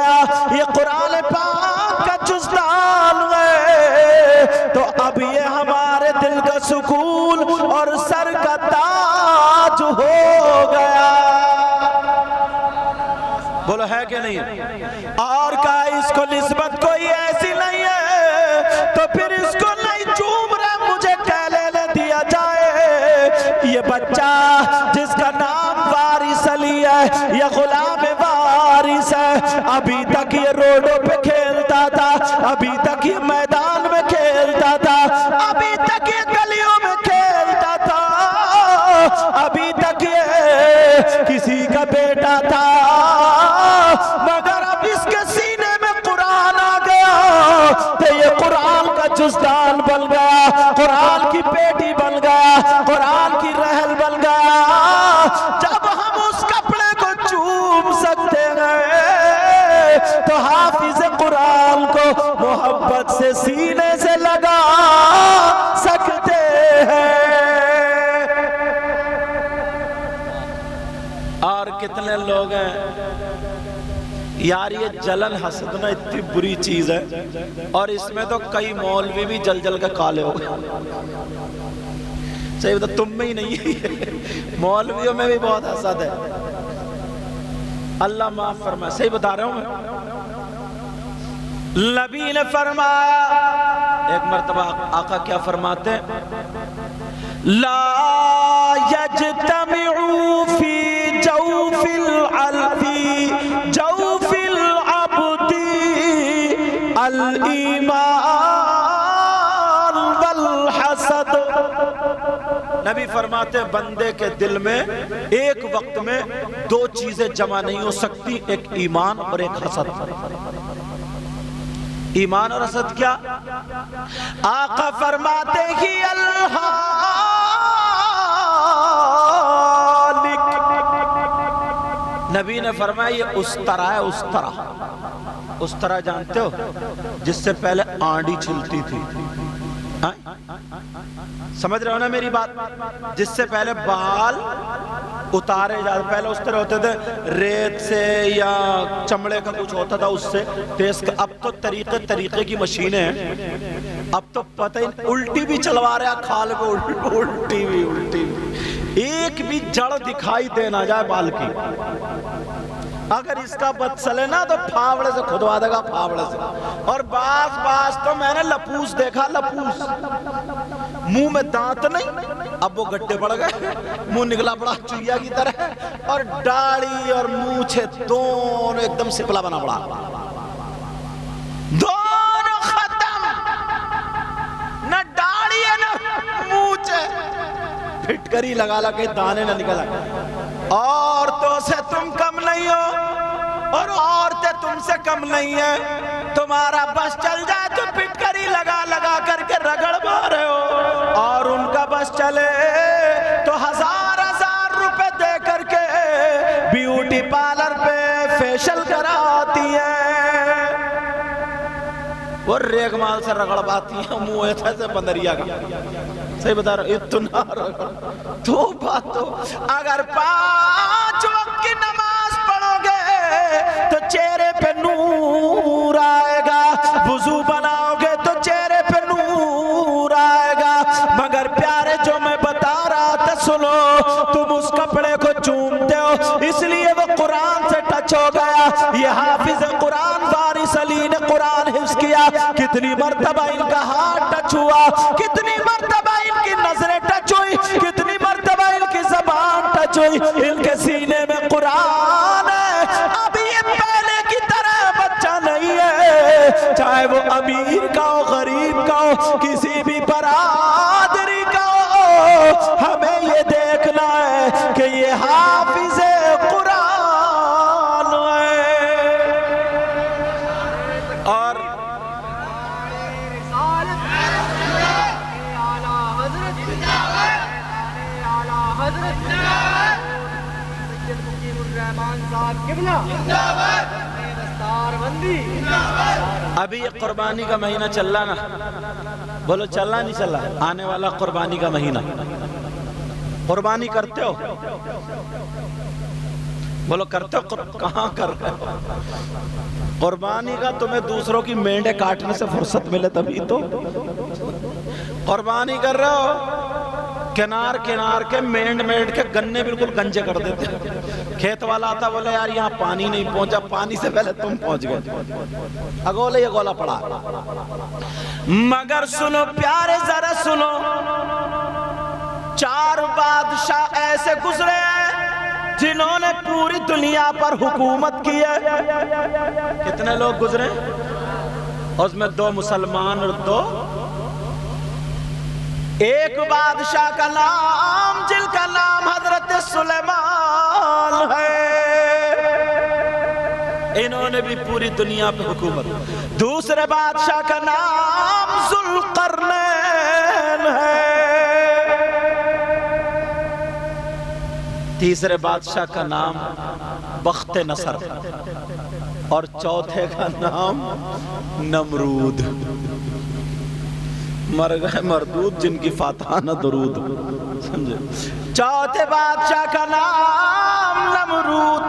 گیا، یہ قرآن پاک کا جزدان ہے، تو اب یہ ہمارے دل کا سکون اور سر کا تاج ہو گیا۔ بولو ہے کہ نہیں؟ اور کہا اس کو نسبت کوئی ایسی نہیں ہے تو پھر اس کو نہیں چوم رہا، مجھے کہلے دیا جائے۔ یہ بچہ جس کا نام وارث علی ہے، یہ غلام وارث ہے، ابھی تک یہ روڈوں پہ کھیلتا تھا، ابھی تک یہ میدان میں کھیلتا تھا، ابھی تک یہ گلیوں میں کھیلتا تھا، ابھی تک یہ کسی کا بیٹا تھا، مگر اب اس کے سینے میں قرآن آ گیا تو یہ قرآن کا جزدان بن گیا، قرآن کی پیٹی بن گیا، قرآن کی رحل بن گیا۔ جب ہم اس کپڑے کو چوم سکتے ہیں تو حافظ قرآن کو محبت سے سینے سے لگا سکتے ہیں۔ اور کتنے لوگ ہیں یار، یہ جلن حسد نا اتنی بری چیز ہے، اور اس میں تو کئی مولوی بھی جل جل کے کالے ہو گئے۔ صحیح بتا، تم میں ہی نہیں ہے، مولویوں میں بھی بہت حسد ہے، اللہ معاف فرمائے۔ صحیح بتا رہا ہوں میں؟ نبی نے فرمایا، ایک مرتبہ آقا کیا فرماتے ہیں؟ لا یجتمعوا فی جوف العلف جوف العبد الایمان والحسد۔ نبی فرماتے ہیں بندے کے دل میں ایک وقت میں دو چیزیں جمع نہیں ہو سکتی، ایک ایمان اور ایک حسد۔ ایمان اور حسد کیا؟ آقا فرماتے ہی الہالک، نبی نے فرمایا یہ استرا ہے، استرا۔ استرا جانتے ہو؟ جس سے پہلے آنڈی چھلتی تھی، سمجھ رہے ہو نا میری بات؟ جس سے پہلے بال اتارے جاتے، پہلے اس طرح ہوتے تھے ریت سے یا چمڑے کا کچھ ہوتا تھا اس سے تیز۔ اب تو طریقے کی مشینیں ہیں، اب تو پتہ ہی الٹی بھی چلوا رہے ہیں، کھال پہ الٹی بھی، ایک بھی جڑ دکھائی دے نہ جائے بال کی۔ اگر اس کا بد چلے نا تو پھاوڑے سے کھدوا دے گا، پھاوڑے سے۔ اور بعض تو میں نے لپوس دیکھا، لپوس، منہ میں دانت نہیں، اب وہ گڈھے بڑھ گئے، منہ نکلا بڑا چوہیا کی طرح، اور داڑھی اور مونچھیں دونوں ایک دم سپلا بنا پڑا، دونوں ختم، نہ داڑھی ہے نہ مونچھیں، پھٹکری لگا لگے دانے نہ نکل آئے۔ عورتوں سے تم کم نہیں ہو اور عورتیں تم سے کم نہیں ہیں، تمہارا بس چل جائے تو پھٹکری لگا لگا کر کے رگڑ مارے ہو، اور ان کا بس چلے تو ہزار روپے دے کر کے بیوٹی پارلر پہ فیشل کراتی ہیں، وہ ریگ مال سے رگڑ پاتی ہیں، منہ ایسے سے بندریا کا۔ صحیح بتا رہا ہوں، اتنا رگڑ تو بات ہو۔ اگر 5 وقت کی نماز پڑھو گے تو چہرے پہ نور آئے گا، وضو بناؤ گے تو چہرے پہ نور آئے گا، مگر پیارے جو میں بتا رہا تھا سنو، تم اس کپڑے کو چومتے ہو اس لیے وہ قرآن سے ٹچ ہو گیا۔ یہ حافظ قرآن وارث علی نے قرآن حفظ کیا، کتنی مرتبہ ان کا ہاتھ ٹچ ہوا، کتنی مرتبہ ان کی نظریں ٹچ ہوئی، کتنی مرتبہ ان کی زبان ٹچ ہوئی، ان کے سینے میں قرآن ہے۔ اب یہ پہلے کی طرح بچہ نہیں ہے، چاہے وہ امیر کا ہو، غریب کا ہو، کسی بھی برادری کا ہو، ہمیں یہ دیکھنا ہے کہ یہ حافظ قرآن ہے۔ اور ابھی یہ قربانی کا مہینہ چل رہا نا، بولو چل رہا نہیں چل رہا؟ آنے والا قربانی کا مہینہ، قربانی کرتے ہو؟ بولو کرتے ہو؟ کہاں کر رہے ہو؟ قربانی کا تمہیں دوسروں کی مینڈے کاٹنے سے فرصت ملے تبھی تو قربانی کر رہے ہو۔ کنار کنار کے مینڈ کے گنے بالکل گنجے کر دیتے۔ کھیت والا آتا بولے یار یہاں پانی نہیں پہنچا، پانی سے پہلے تم پہنچ گئے، اگولے یہ گولا پڑا۔ مگر سنو پیارے ذرا سنو، 4 بادشاہ ایسے گزرے ہیں جنہوں نے پوری دنیا پر حکومت کی ہے۔ کتنے لوگ گزرے؟ اس میں 2 مسلمان اور 2۔ ایک بادشاہ کا نام جن کا نام حضرت سلیمان ہے، انہوں نے بھی پوری دنیا پہ حکومت۔ دوسرے بادشاہ کا نام ذوالقرنین ہے، تیسرے بادشاہ کا نام بخت نصر اور چوتھے کا نام نمرود۔ مر گئے مردود جن کی فاتحانہ درود، سمجھے؟ چوتھے بادشاہ کا نام نمرود۔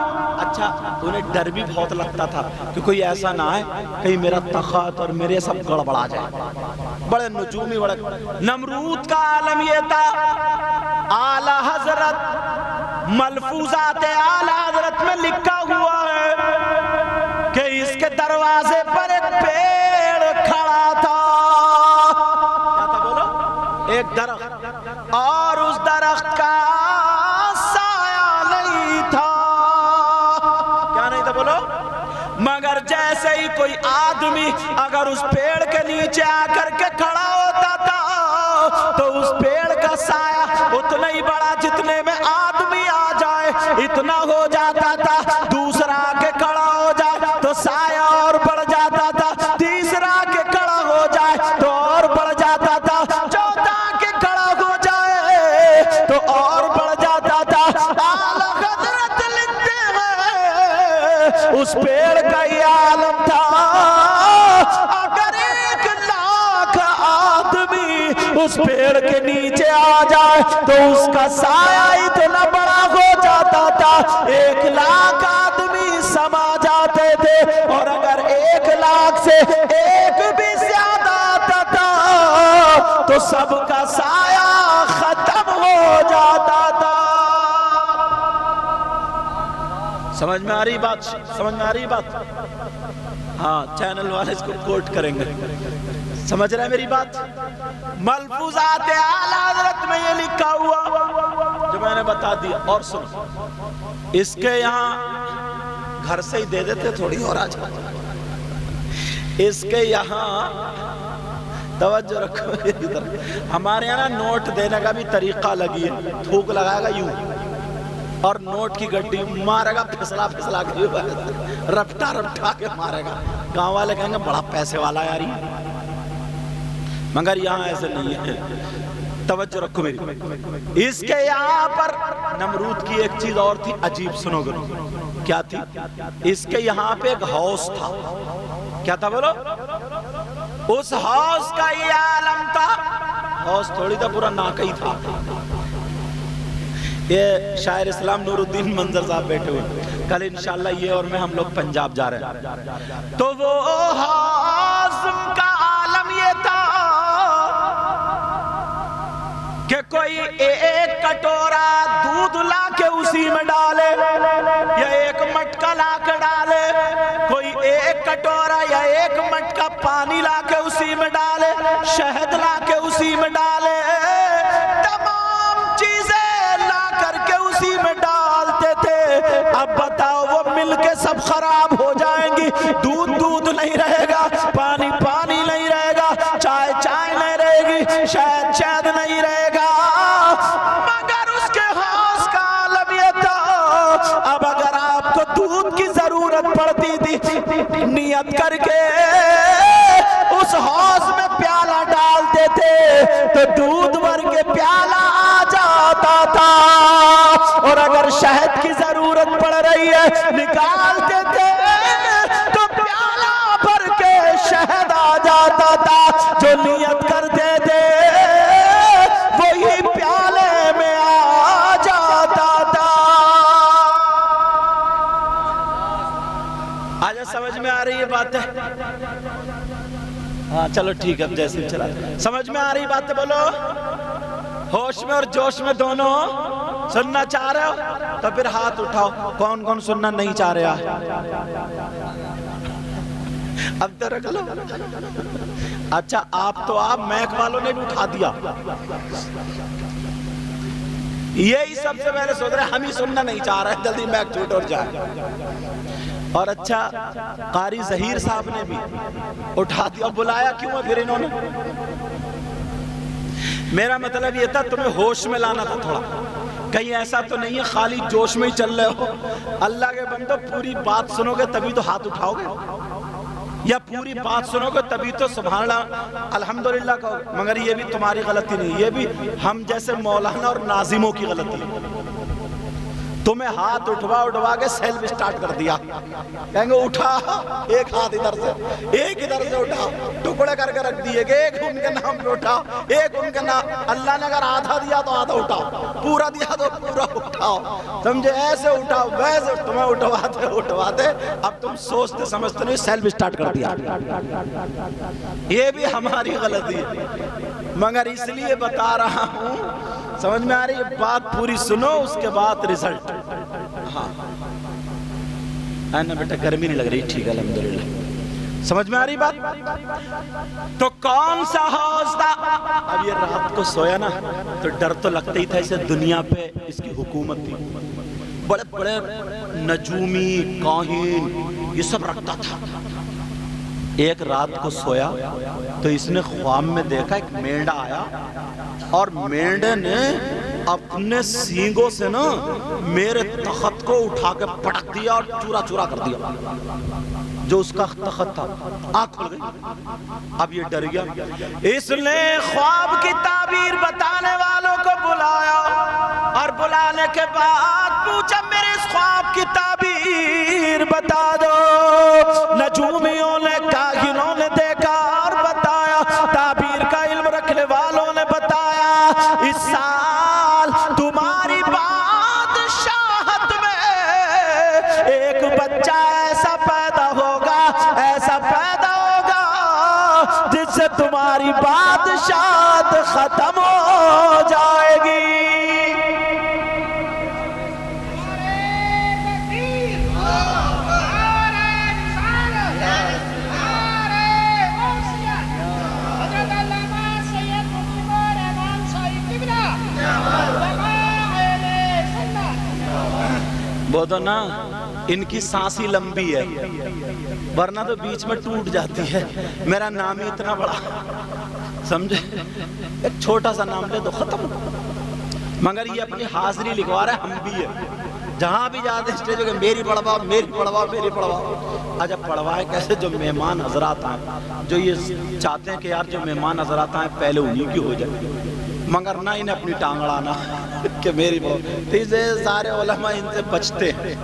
اچھا انہیں ڈر بھی بہت لگتا تھا کہ کوئی ایسا نہ آئے کہیں میرا تخت اور میرے سب گڑبڑا جائے، بڑے نجومی بڑے۔ نمرود کا عالم یہ تھا، اعلی حضرت ملفوظات اعلی حضرت میں لکھا ہوا ہے کہ اس کے دروازے پر ایک پیڑ کھڑا تھا۔ کیا تھا بولو؟ ایک درخت، اور اس درخت کا سایہ نہیں تھا۔ کیا نہیں تھا بولو؟ مگر جیسے ہی کوئی آدمی اگر اس پیڑ کے نیچے آ کر کے کھڑا ہوتا تھا تو اس پیڑ کا سایہ اتنا ہی بڑا جتنے میں آدمی آ جائے اتنا ہو جاتا تھا۔ دوسرا کے کھڑا ہو جائے تو سایہ اور بڑھ جاتا تھا، تیسرا کے کھڑا ہو جائے تو اور بڑھ جاتا تھا، چوتھا کے کھڑا ہو جائے تو اور بڑھ جاتا تھا۔ اعلیٰ حضرت لکھتے ہیں اس پیڑ کا یہ عالم تھا، اگر 1,00,000 آدمی اس پیڑ کے نیچے آ جائے تو اس کا سایہ اتنا بڑا ہو جاتا تھا، 1,00,000 آدمی سما جاتے تھے، اور اگر 1,00,000 سے ایک بھی زیادہ آتا تھا تو سب کا سایہ ختم ہو جاتا تھا۔ سمجھ میں آ رہی بات؟ سمجھ میں آ رہی بات؟ ہاں چینل والے اس کو کوٹ کریں گے، سمجھ رہے ہیں میری بات؟ ملفوظات اعلیٰ حضرت میں یہ لکھا ہوا جو میں نے بتا دیا۔ اور سنو، اس کے یہاں گھر سے ہی دے دیتے تھوڑی اور آج اس کے یہاں توجہ رکھو ادھر، ہمارے یہاں نوٹ دینے کا بھی طریقہ لگی ہے، تھوک لگائے گا یوں اور نوٹ کی گڈی مارے گا پھسلا پھسلا کے رپٹا رپٹا کے مارے گا۔ گاؤں والے کہیں گے بڑا پیسے والا یار یہ، مگر یہاں ایسے نہیں ہے۔ توجہ رکھو میری، اس کے یہاں پر نمرود کی ایک چیز اور تھی عجیب، سنو گے کیا تھی؟ اس کے یہاں پہ ایک ہاؤس تھا۔ کیا تھا بولو؟ اس ہاؤس کا یہ عالم تھا، ہاؤس تھوڑی تھا، پورا ناکہی تھا۔ یہ شاعر اسلام نور الدین منظر صاحب بیٹھے ہوئے، کل انشاءاللہ یہ اور میں ہم لوگ پنجاب جا رہے ہیں، تو وہ ہاؤس کا عالم یہ تھا کہ کوئی ایک کٹورا دودھ لا کے اسی میں ڈالے یا ایک مٹکا لا کے ڈالے، کوئی ایک کٹورا یا ایک مٹکا پانی لا کے اسی میں ڈالے، شہد لا کے اسی میں ڈالے، تمام چیزیں لا کر کے اسی میں ڈالتے تھے۔ اب بتاؤ وہ مل کے سب خراب ہو جائیں گی، دودھ دودھ نہیں رہے گا، پانی پانی نہیں رہے گا، چائے چائے نہیں رہے گی، شہد شہد نہیں رہے گا۔ مگر اس کے ہاؤس کا عالم یہ تھا، اب اگر آپ کو دودھ کی ضرورت پڑتی تھی، نیت کر کے اس ہاؤس میں پیالہ ڈالتے تھے تو دودھ بھر کے پیالہ آ جاتا تھا، اور اگر شہد کی ضرورت پڑ رہی ہے نکالتے تھے تو پیالہ بھر کے شہد آ جاتا تھا۔ جو نیت کرتے تھے وہی پیالے میں آ جاتا تھا۔ میں آ رہی ہے باتیں؟ ہاں چلو ٹھیک ہے، اب جیسے چلا سمجھ میں آ رہی باتیں بولو. ہوش میں اور جوش میں دونوں سننا چاہ رہے ہو تو پھر ہاتھ اٹھاؤ. کون کون سننا نہیں چاہ رہا؟ اب تو رکھ لو. اچھا آپ میک والوں نے بھی اٹھا دیا. یہی سب سے پہلے سوچ رہے ہم ہی سننا نہیں چاہ رہے، جلدی میک چھوٹ اور جائے. اور اچھا قاری ظہیر صاحب نے بھی اٹھا دیا. بلایا کیوں ہے پھر انہوں نے؟ میرا مطلب یہ تھا تمہیں ہوش میں لانا تھا تھوڑا. کہیں ایسا تو نہیں ہے خالی جوش میں ہی چل رہے ہو؟ اللہ کے بندو پوری بات سنو گے تبھی تو ہاتھ اٹھاؤ گے، یا پوری بات سنو گے تبھی تو سبحان اللہ الحمدللہ کہو گے. مگر یہ بھی تمہاری غلطی نہیں، یہ بھی ہم جیسے مولانا اور ناظموں کی غلطی ہے. تمہیں ہاتھ اٹھوا کے سیلف سٹارٹ کر دیا. کہیں گے اٹھا، ایک ہاتھ ادھر سے ایک ادھر سے اٹھا، ٹکڑے کر کے رکھ دیے کہ ایک ان کے نام پہ اٹھا، ایک ان کے نام. اللہ نے اگر آدھا دیا تو آدھا اٹھاؤ، پورا دیا تو پورا اٹھاؤ. سمجھے؟ ایسے اٹھاؤ ویسے. تمہیں اٹھواتے اب تم سوچتے سمجھتے نہیں، سیلف سٹارٹ کر دیا. یہ بھی ہماری غلطی ہے، مگر اس لیے بتا رہا ہوں. سمجھ میں آ رہی ہے بات؟ پوری سنو اس کے بعد رزلٹ. ہاں نا بیٹا گرمی نہیں لگ رہی؟ ٹھیک ہے الحمدللہ. سمجھ میں آ رہی بات؟ تو کون سا حوض تھا؟ اب یہ رات کو سویا نا تو ڈر تو لگتا ہی تھا. اسے دنیا پہ اس کی حکومت تھی، بڑے بڑے نجومی کاہن یہ سب رکھتا تھا. ایک رات کو سویا تو اس نے خواب میں دیکھا ایک مینڈا آیا، اور مینڈے نے اپنے سینگوں سے نا میرے تخت کو اٹھا کے پٹک دیا اور چورا چورا کر دیا جو اس کا تخت تھا. آنکھ کھل گئی. اب یہ ڈر گیا. اس نے خواب کی تعبیر بتانے والوں کو بلایا، اور بلانے کے بعد پوچھا میرے اس خواب کی تعبیر بتا دو. نجومیوں نے کاہنوں نے دیکھا اور بتایا، تعبیر کا علم رکھنے والوں نے بتایا اس سال تمہاری بادشاہت میں ایک بچہ ایسا پیدا ہوگا، ایسا پیدا ہوگا جس سے تمہاری بادشاہت ختم ہو جائے گی. وہ تو نا ان کی سانس ہی لمبی ہے، ورنہ تو بیچ میں ٹوٹ جاتی ہے. میرا نام ہی اتنا بڑا، سمجھے؟ ایک چھوٹا سا نام لے تو ختم. مگر یہ اپنی حاضری لکھوا رہا ہے، ہم بھی ہے. جہاں بھی جاتے اسٹیج پہ میری پڑھواؤ میری پڑھواؤ میری پڑھواؤ. اچھا پڑھوائے کیسے؟ جو مہمان حضرات آئیں، جو یہ چاہتے ہیں کہ یار جو مہمان حضرات آئیں پہلے انہیں کی ہو جائے، مگر نہ انہیں اپنی ٹانگ اڑانا کہ میری پڑھو. تو اسے سارے علماء ان سے بچتے ہیں.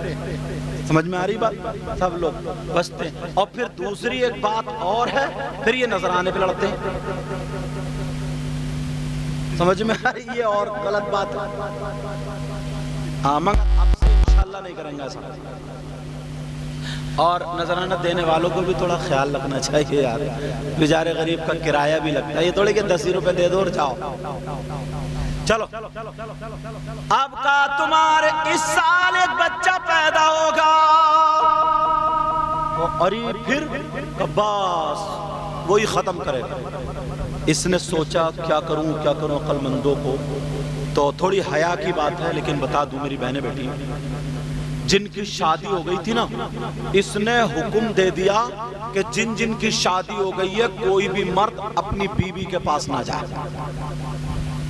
سمجھ میں آ رہی بات؟ سب لوگ بچتے ہیں. اور پھر دوسری ایک بات اور ہے، پھر یہ نذرانے پہ لڑتے ہیں. سمجھ میں آ رہی؟ یہ اور غلط بات ہے. ہاں مگر اب سے انشاءاللہ نہیں کریں گے ایسا. اور نذرانہ دینے والوں کو بھی تھوڑا خیال رکھنا چاہیے یار، بیچارے غریب کا کرایہ بھی لگتا ہے. یہ تھوڑے کہ 10 روپے دے دو اور جاؤ. چلو اب کا تمہارے اس سال ایک بچہ پیدا ہوگا. اور پھر بس وہی ختم کرے. اس نے سوچا کیا کروں عقل مندوں کو. تو تھوڑی حیا کی بات ہے لیکن بتا دوں میری بہنیں بیٹی، جن کی شادی ہو گئی تھی نا، اس نے حکم دے دیا کہ جن جن کی شادی ہو گئی ہے کوئی بھی مرد اپنی بیوی کے پاس نہ جائے.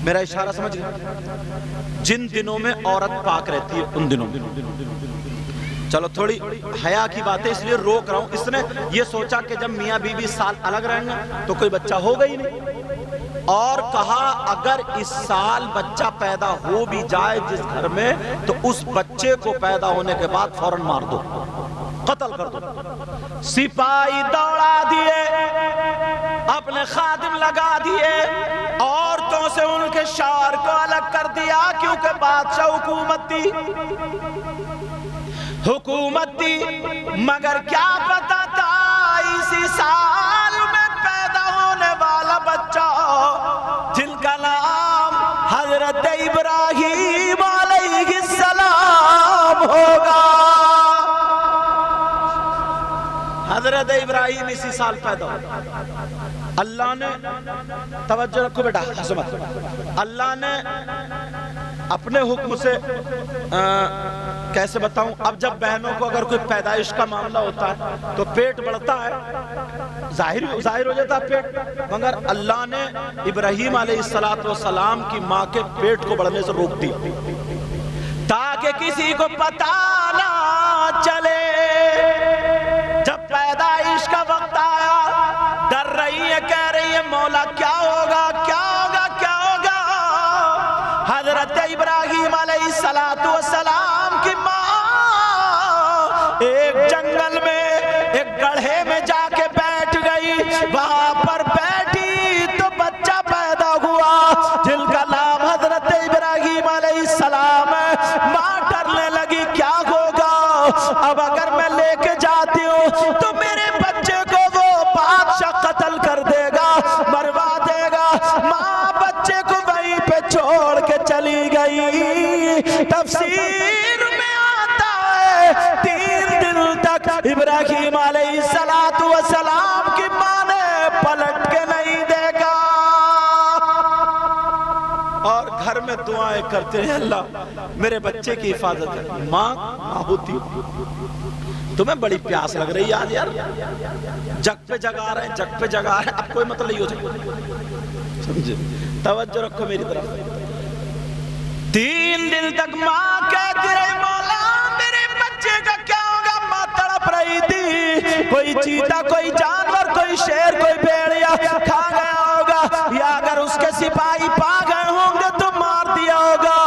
میرا اشارہ سمجھ گئے؟ جن دنوں میں عورت پاک رہتی ہے ان دنوں میں. چلو تھوڑی حیا کی بات ہے اس لیے روک رہا ہوں. اس نے یہ سوچا کہ جب میاں بیوی سال الگ رہیں گے تو کوئی بچہ ہوگا ہی نہیں، اور کہا اگر اس سال بچہ پیدا ہو بھی جائے جس گھر میں تو اس بچے کو پیدا ہونے کے بعد فوراً مار دو، قتل کر دو. سپاہی دوڑا دیے، اپنے خادم لگا دیے، عورتوں سے ان کے شوہر کو الگ کر دیا، کیونکہ بادشاہ حکومت تھی. مگر کیا پتا تھا حضرت ابراہیم علیہ السلام ہوگا۔ حضرت ابراہیم اسی سال پیدا ہوا۔ اللہ نے، توجہ رکھو بیٹا، حسمت، اللہ نے اپنے حکم سے کیسے بتاؤں، اب جب بہنوں کو اگر کوئی پیدائش کا معاملہ ہوتا ہے تو پیٹ بڑھتا ہے، ظاہر ہو جاتا ہے پیٹ، مگر اللہ نے ابراہیم علیہ السلام کی ماں کے پیٹ کو بڑھنے سے روک دی تاکہ کسی کو پتہ نہ چلے۔ جب پیدائش کا وقت آیا، ڈر رہی ہے، کہہ رہی ہے مولا کیا ہوگا کیا ہوگا کیا ہوگا۔ حضرت ابراہیم علیہ السلام کی ماں ایک جنگل میں ایک گڑھے میں جا کے بیٹھ گئی، وہاں پر بیٹھی تو بچہ پیدا ہوا جن کا نام حضرت ابراہیم علیہ السلام ہے۔ ماں ڈرنے لگی کیا ہوگا، اب اگر میں لے کے جاتی ہوں تو میرے بچے کو وہ بادشاہ قتل کر دے گا، مروا دے گا۔ ماں بچے کو وہیں پہ چھوڑ کے چلی گئی۔ تفسیر میں آتا ہے 3 دن تک ابراہیم علیہ السلام کی ماں نے پلٹ کے نہیں دیکھا اور گھر میں دعائیں کرتے ہیں اللہ میرے بچے کی حفاظت ہے۔ ماں ہوتی، تمہیں بڑی پیاس لگ رہی ہے یار، جگ پہ جگا رہے ہیں، جگ پہ جگا رہے ہیں، اب کوئی مطلب نہیں ہو جائے، سمجھے؟ توجہ رکھو میری طرف۔ 3 دن تک ماں کہتی رہی مولا میرے بچے کا کیا ہوگا۔ ماں تڑپ رہی تھی، کوئی چیتا، کوئی جانور، کوئی شیر، کوئی بھیڑیا کھا گیا ہوگا، یا اگر اس کے سپاہی پا گئے ہوں گے تو مار دیا ہوگا۔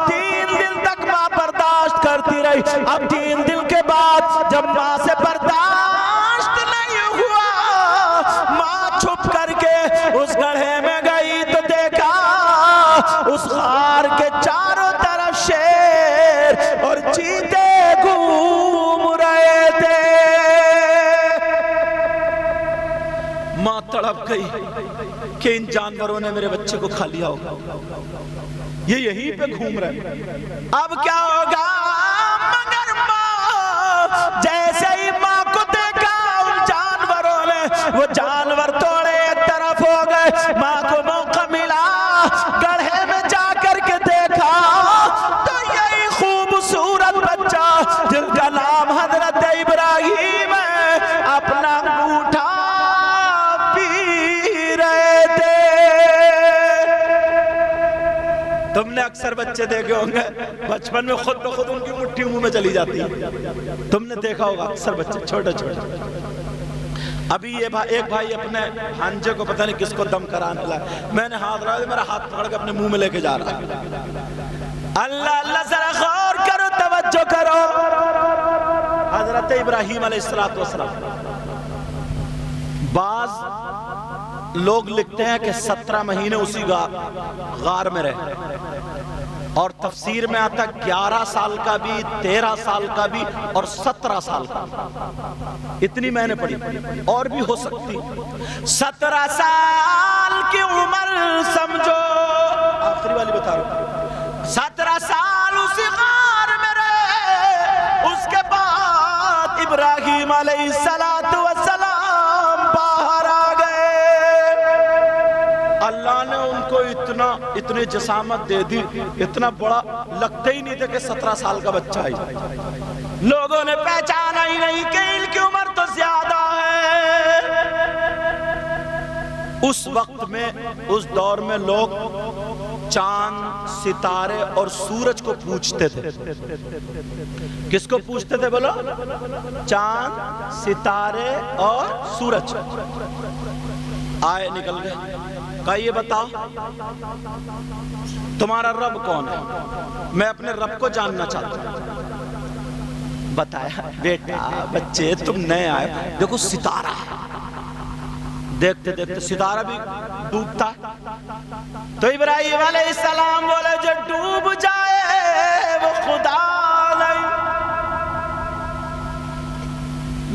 3 دن تک ماں برداشت کرتی رہی۔ اب 3 دن کے بعد جب ماں سے برداشت نہیں ہوا، ماں چھپ کر کے اس گڑھے میں گئی تو دیکھا اس غار کے چاروں طرف شیر اور چیتے گھوم رہے تھے۔ ماں تڑپ گئی کہ ان جانوروں نے میرے بچے کو کھا لیا ہوگا، یہ یہیں پہ گھوم رہے، اب کیا ہوگا۔ مگر ماں جیسے ہی ماں کو دیکھا ان جانوروں نے، وہ جانور توڑے ایک طرف ہو گئے۔ ماں کو موقع ملا گڑھے میں جا کر کے دیکھا تو یہی خوبصورت بچہ جن کا نام حضرت ابراہیم ہے اپنا انگوٹھا پی رہے تھے۔ تم نے اکثر بچے دیکھے ہوں گے بچپن میں خود بخود ان کی مٹھی منہ میں چلی جاتی ہے، تم نے دیکھا ہوگا اکثر بچے چھوٹے چھوٹے۔ ابھی یہ ایک بھائی اپنے ہانجے کو پتہ نہیں کس کو دم کرانے لگا، میں نے ہاتھ رہا میرا ہاتھ پکڑ کے اپنے منہ میں لے کے جا رہا ہے۔ اللہ اللہ ذرا غور کرو، توجہ کرو۔ حضرت ابراہیم علیہ السلام، بعض لوگ لکھتے ہیں کہ 17 مہینے اسی غار میں رہے، اور تفسیر میں آتا 11 سال کا بھی، 13 سال کا بھی اور 17 سال کا، اتنی میں نے پڑھی، اور بھی ہو سکتی۔ 17 سال کی عمر سمجھو، آخری والی بتا رہا ہوں، 17 سال اسی غار میں رہے۔ اس کے بعد ابراہیم علیہ السلام باہر آ گئے۔ اللہ نے ان کو اتنی جسامت دے دی، اتنا بڑا لگتا ہی نہیں تھا کہ 17 سال کا بچہ ہے۔ لوگوں نے پہچانا ہی نہیں کہ ان کی عمر تو زیادہ ہے۔ اس وقت میں، اس دور میں لوگ چاند، ستارے اور سورج کو پوجتے تھے۔ کس کو پوجتے تھے بولو؟ چاند، ستارے اور سورج۔ آئے نکل گئے، کہا یہ بتاؤ تمہارا رب کون ہے؟ میں اپنے رب کو جاننا چاہتا ہوں۔ بتایا بیٹا بچے تم نئے آئے، دیکھو ستارہ ہے، دیکھتے دیکھتے ستارہ بھی ڈوبتا تو ابراہیم علیہ السلام بولے جو ڈوب جائے وہ خدا نہیں۔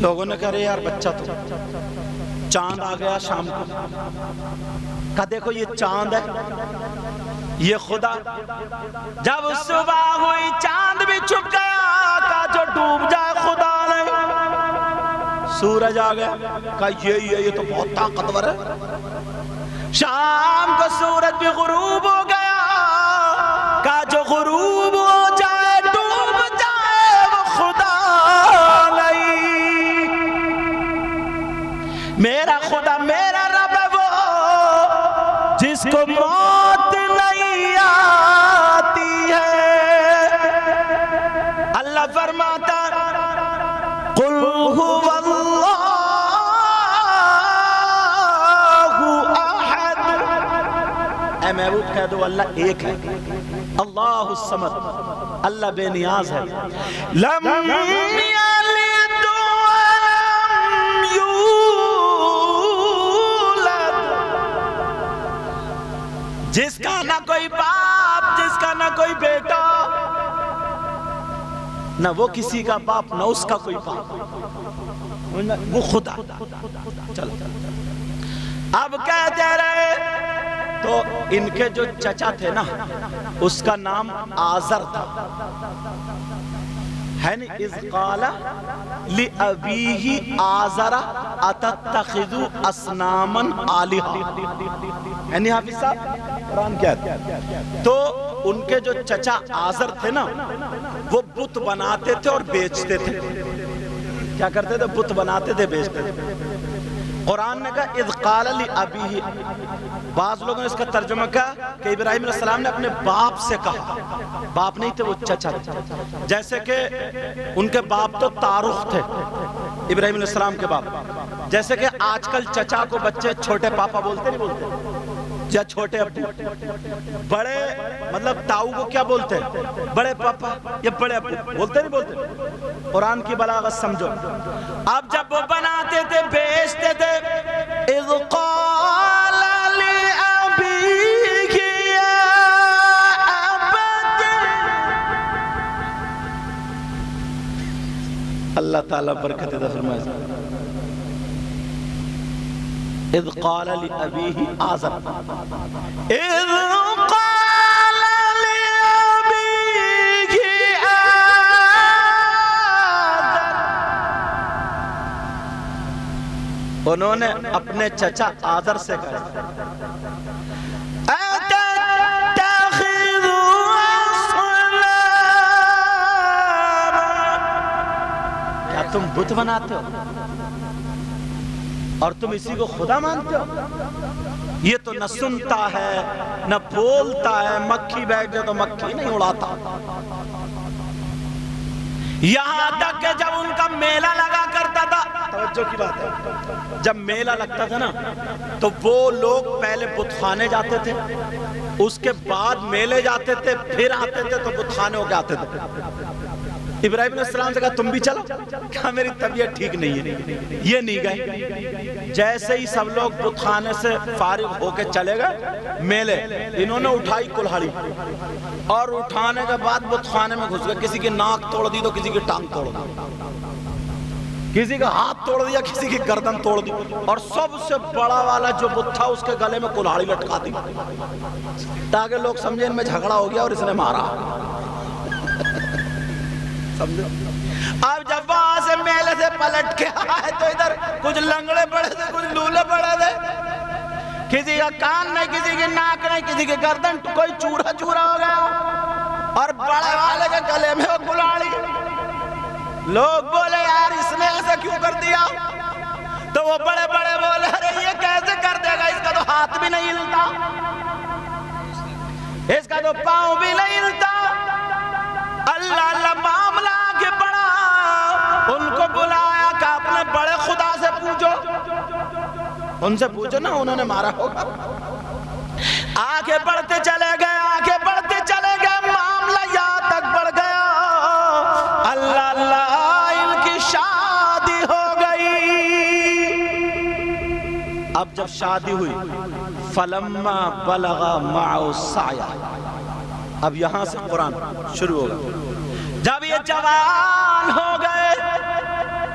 لوگوں نے کہا یار بچہ تو، چاند آ گیا شام کو، کہا دیکھو یہ چاند ہے، یہ خدا جب صبح ہوئی چاند بھی چھپ گیا کہا جو ڈوب جائے خدا نہیں. سورج آ گیا کہا یہ تو بہت طاقتور ہے. شام کو سورج بھی غروب ہو گیا کہا جو غروب ہو جائے ڈوب جائے وہ خدا نہیں. میرا خدا میرا رب ہے وہ جس کو موت نہیں آتی ہے. اللہ فرماتا قل هو اللہ احد. اے محبوب کہہ دو اللہ ایک ہے. اللہ الصمد اللہ بے نیاز ہے. لم یلد ولم یولد جس کا نہ کوئی باپ جس کا نہ کوئی بیٹا نہ وہ کسی کا باپ نہ اس کا کوئی باپ وہ خدا. چلو اب کہتے رہے تو ان کے جو چچا تھے نا اس کا نام آزر تھا ہے نا. اذ قال لأبیہ آزر اتتخذ اصناما آلہۃ. یعنی حافظ صاحب قرآن کیا ہے تو ان کے جو چچا آزر تھے نا وہ بت بناتے تھے اور بیچتے تھے. کیا کرتے تھے؟ بت بناتے تھے بیچتے تھے. قرآن نے کہا اذ قال لأبیہ. بعض لوگوں نے اس کا ترجمہ کہا کہ ابراہیم علیہ السلام نے اپنے باپ سے کہا. باپ نہیں تھے وہ چچا تھے. جیسے کہ ان کے باپ تو تارخ تھے ابراہیم علیہ السلام کے باپ. جیسے کہ آج کل چچا کو بچے چھوٹے پاپا بولتے نہیں بولتے یا چھوٹے ابو. بڑے مطلب تاؤ کو کیا بولتے ہیں؟ بڑے پاپا یا بڑے ابو بولتے نہیں بولتے. قرآن کی بلاغت سمجھو. اب جب وہ بناتے تھے بیچتے تھے اذ قال لأبیہ یا ابت. اللہ تعالیٰ برکت عطا فرمائے. اذ قال لأبیہ آزر اذ قال لأبیہ آزر. انہوں نے اپنے چچا آزر سے کہا اتتخذ اصناما. کیا تم بت بناتے ہو اور تم اسی کو خدا مانتے ہو؟ یہ تو نہ سنتا ہے نہ بولتا ہے. مکھی بیٹھ جائے تو مکھی نہیں اڑاتا. یہاں تک کہ جب ان کا میلہ لگا کرتا تھا توجہ کی بات ہے جب میلہ لگتا تھا نا تو وہ لوگ پہلے بت خانے جاتے تھے اس کے بعد میلے جاتے تھے پھر آتے تھے تو بت خانے ہو کے آتے تھے. ابراہیم علیہ السلام سے کہا تم بھی چلو. کہا میری طبیعت ٹھیک نہیں ہے. یہ نہیں گئے. جیسے ہی سب لوگ بت خانے سے فارغ ہو کے چلے گئے میلے انہوں نے اٹھائی کلہاڑی اور اٹھانے کے بعد بت خانے میں گھس گئے. کسی کی ناک توڑ دی تو کسی کی ٹانگ توڑ دی, کسی کا ہاتھ توڑ دیا, کسی کی گردن توڑ دی, اور سب سے بڑا والا جو بت تھا اس کے گلے میں کلہاڑی لٹکا دی تاکہ لوگ سمجھیں ان میں جھگڑا ہو گیا اور اس نے مارا. اب جب وہاں سے میلے سے پلٹ کے آئے تو ادھر کچھ لنگڑے پڑے تھے کچھ لولے پڑے تھے. کسی کا کان نہیں, کسی کی ناک نہیں, کسی کی گردن, کوئی چورا چورا ہو گیا اور بڑے والے کے گلے میں وہ کلہاڑی. لوگ بولے یار اس نے ایسا کیوں کر دیا؟ تو وہ بڑے بڑے بولے ارے یہ کیسے کر دے گا, اس کا تو ہاتھ بھی نہیں ہلتا, اس کا تو پاؤں بھی نہیں ہلتا. اللہ اللہ معاملہ آگے بڑھا. ان کو بلایا کہ اپنے بڑے خدا سے پوچھو, ان سے پوچھو نا انہوں نے مارا ہوگا. آگے بڑھتے چلے گئے, آگے بڑھتے چلے گئے, معاملہ یہاں تک بڑھ گیا اللہ اللہ ان کی شادی ہو گئی. اب جب شادی ہوئی فلما بلغ معه السعی. اب یہاں سے قرآن شروع ہوگا. جب یہ جوان ہو گئے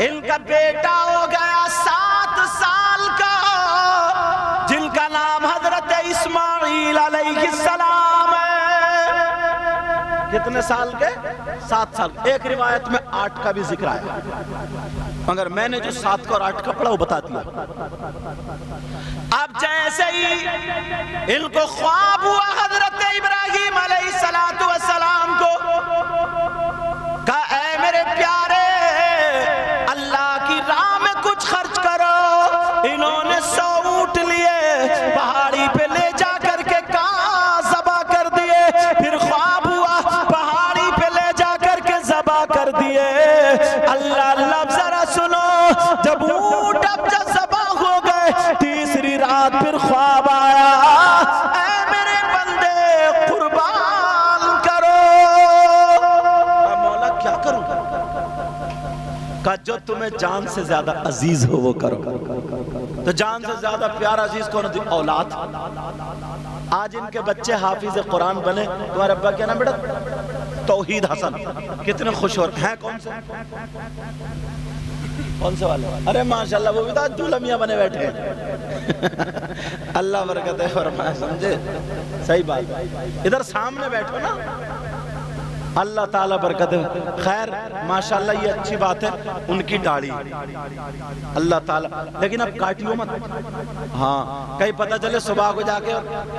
ان کا بیٹا ہو گیا 7 سال کا جن کا نام حضرت اسماعیل علیہ السلام ہے. کتنے سال کے؟ 7 سال. ایک روایت میں 8 کا بھی ذکر آیا، مگر میں نے جو 7 کا اور 8 کا پڑھا وہ بتا دیا. اب جیسے ہی ان کو خواب ہوا حضرت ابراہیم علیہ السلام کو، کہا اے میرے پیارے اللہ کی راہ میں کچھ خرچ کرو. انہوں نے 100 اونٹ لیے، پہاڑی پہ لے جا کر کے کہاں ذبح کر دیے. پھر خواب ہوا پہاڑی پہ لے جا کر کے ذبح کر دیے. اللہ اللہ ذرا سنو، جب اونٹ اب جب ذبح ہو گئے، تیسری رات پھر خواب آیا، اے میرے بندے قربان کرو. مولا کیا کروں؟ کہا جو تمہیں جان سے زیادہ عزیز ہو وہ کرو. تو جان سے زیادہ پیارا عزیز کون ہے؟ اولاد. آج ان کے بچے حافظ قرآن بنے، تمہارے ابا کیا نام بیٹا؟ توحید حسن. کتنے خوش ہو رہے ہیں. کون سے کون سے والے؟ ارے ماشاءاللہ وہ بھی تو دولہ میاں بنے بیٹھے ہیں. اللہ برکت ہے فرمائے. سمجھے؟ صحیح بات. ادھر سامنے بیٹھو نا. اللہ تعالیٰ برکت ہے. خیر ماشاءاللہ یہ اچھی بات ہے ان کی داڑھی اللہ تعالیٰ، لیکن اب کاٹیو مت. ہاں کہیں پتہ چلے صبح کو جا کے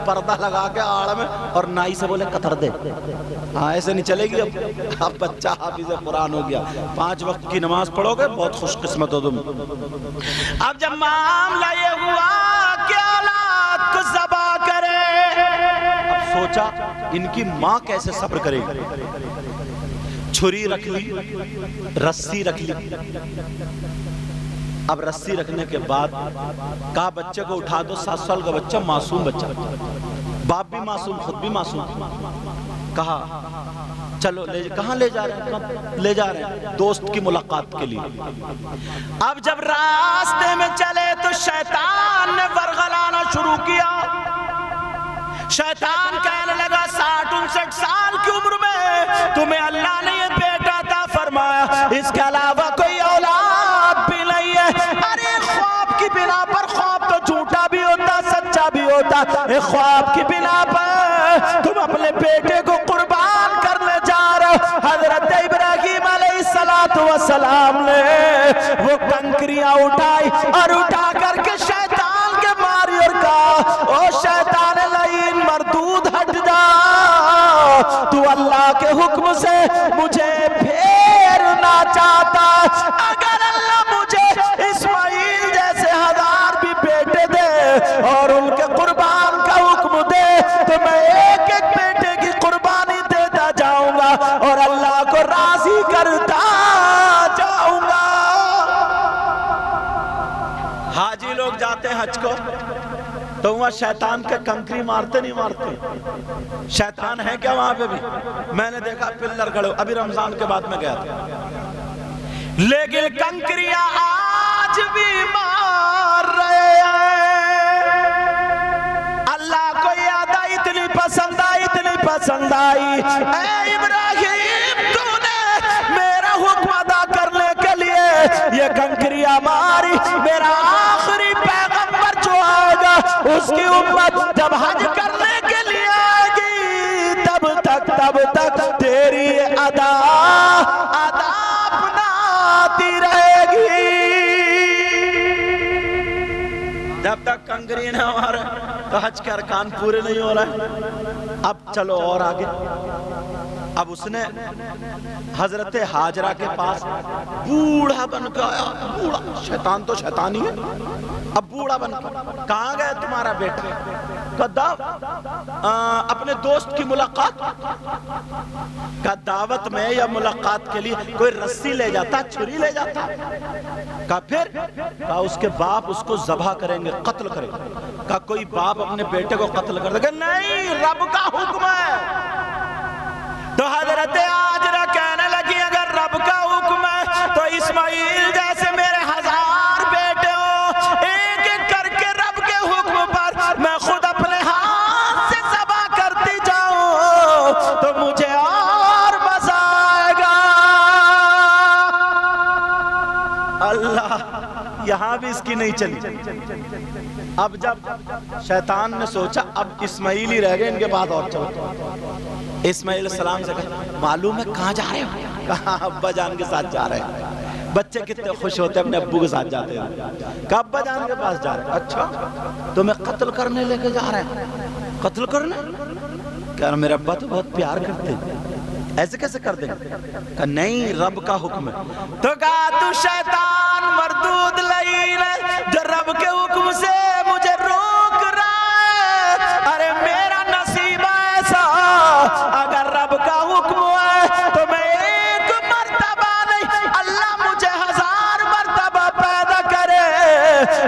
پردہ لگا کے آڑ میں اور نائی سے بولے قطر دے. ہاں ایسے نہیں چلے گی. اب بچہ حافظ قرآن ہو گیا، 5 وقت کی نماز پڑھو گے، بہت خوش قسمت ہو تم. اب جب معاملہ یہ ہوا کہ اولاد کو ذبح کرے، اب سوچا ان کی ماں کیسے صبر کرے گی. چھری رکھ لی، رسی رکھ لی. اب رسی رکھنے کے بعد کہا بچے کو اٹھا دو. 7 سال کا بچہ، معصوم بچہ، باپ بھی معصوم، خود بھی معصوم. کہا چلو کہاں لے جا رہے ہیں؟ لے جا رہے ہیں دوست کی ملاقات کے لیے. اب جب راستے میں چلے تو شیطان نے ورغلانا شروع کیا. شیطان کہنے لگا 60-59 سال کی عمر میں تمہیں اللہ نے یہ بیٹا عطا فرمایا، اس کے علاوہ کوئی اولاد بھی نہیں ہے. ارے خواب کی بنا پر، خواب تو جھوٹا بھی ہوتا سچا بھی ہوتا، خواب کی بنا پر تم اپنے بیٹے کو قربان کرنے جا رہے ہو. حضرت ابراہیم علیہ السلام نے وہ کنکریاں اٹھائی اور اٹھا کر کے شیطان کے ماری اور کہا او شیطان لعین مردود ہٹ جا، تو اللہ کے حکم سے مجھے پھیرنا چاہتا. اگر اللہ مجھے اسماعیل جیسے 1000 بھی بیٹے دے اور ان کے قربان کا حکم دے تو میں ایک ایک بیٹے کی قربانی دیتا جاؤں گا اور اللہ کو راضی کرتا جاؤں گا. حاجی لوگ جاتے ہیں حج کو تو وہاں شیطان کے کنکری مارتے نہیں مارتے؟ شیطان ہے کیا وہاں پہ بھی؟ میں نے دیکھا پلر کھڑے، ابھی رمضان کے بعد میں گیا تھا، لیکن کنکریاں آج بھی مار رہے ہیں. اللہ کو یہ ادا اتنی پسند آئی، اتنی پسند آئی. اے ابراہیم تو نے میرا حکم ادا کرنے کے لیے یہ کنکریاں ماری. میرا آخری پیغمبر جو آئے گا اس کی امت جب حج کرنے کے لیے آئے گی تب تک تیری ادا اپناتی رہے گی. جب تک کنکری نہ مارے تو حج کے ارکان پورے نہیں ہو رہے. اب چلو اور آگے. اب اس نے حضرت حاجرہ کے پاس بوڑھا بن کے آیا. بوڑھا، شیطان تو شیطان ہی ہے. اب بوڑھا بن کے کہاں گئے تمہارا بیٹا؟ اپنے دوست کی ملاقات کا دعوت میں یا ملاقات کے لیے کوئی رسی لے جاتا، چھری لے جاتا. کہا پھر؟ کہا اس کے باپ اس کو ذبح کریں گے، قتل کریں گے. کہا کوئی باپ اپنے بیٹے کو قتل کر دے گا؟ نہیں، رب کا حکم ہے. تو حضرت حاجرہ کہنے لگی اگر رب کا حکم ہے تو اسماعیل جیسے میرے 1000 بیٹے ہو، ایک ایک کر کے رب کے حکم پر میں خود اپنے ہاتھ سے ذبح کرتی جاؤں تو مجھے اور مزہ آئے گا. اللہ یہاں بھی اس کی نہیں چلی۔ اب جب شیطان نے سوچا اب اسماعیل ہی رہ گئے ان کے بعد اور چلو، اسماعیل السلام سے کہا معلوم ہے کہاں جا رہے ہو؟ کہا ابا جان کے ساتھ جا رہے ہیں۔ بچے کتنے خوش ہوتے ہیں اپنے ابو کے ساتھ جاتے ہیں، کہا ابا جان کے پاس جا رہے ہیں۔ اچھا تمہیں قتل کرنے لے کے جا رہے ہیں؟ قتل کرنے؟ کہا میرے ابا تو بہت پیار کرتے ہیں، ایسے کیسے کر دیں؟ کہا نہیں رب کا حکم ہے۔ تو کہا تو شیطان مردود لعین ہے جو رب کے حکم سے مجھے روک رہا ہے۔ ارے میرا نصیب ایسا اگر رب کا حکم ہے تو میں ایک مرتبہ نہیں اللہ مجھے 1000 مرتبہ پیدا کرے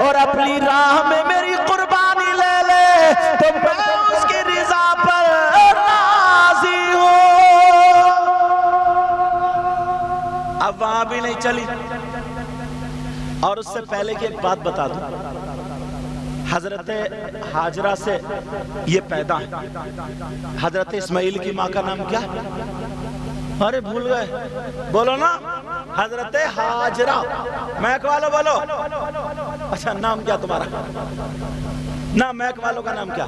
اور اپنی راہ میں میری قربانی لے لے تو میں اس کی رضا پر راضی ہوں۔ اب وہاں بھی نہیں چلی، اور اس سے پہلے کی ایک بات بتا دوں، حضرت ہاجرہ سے یہ پیدا ہے۔ حضرت اسماعیل کی ماں کا نام کیا؟ ارے بھول گئے، بولو نا، حضرت ہاجرہ۔ میک والو بولو، اچھا نام کیا تمہارا؟ نا میک والوں کا نام کیا؟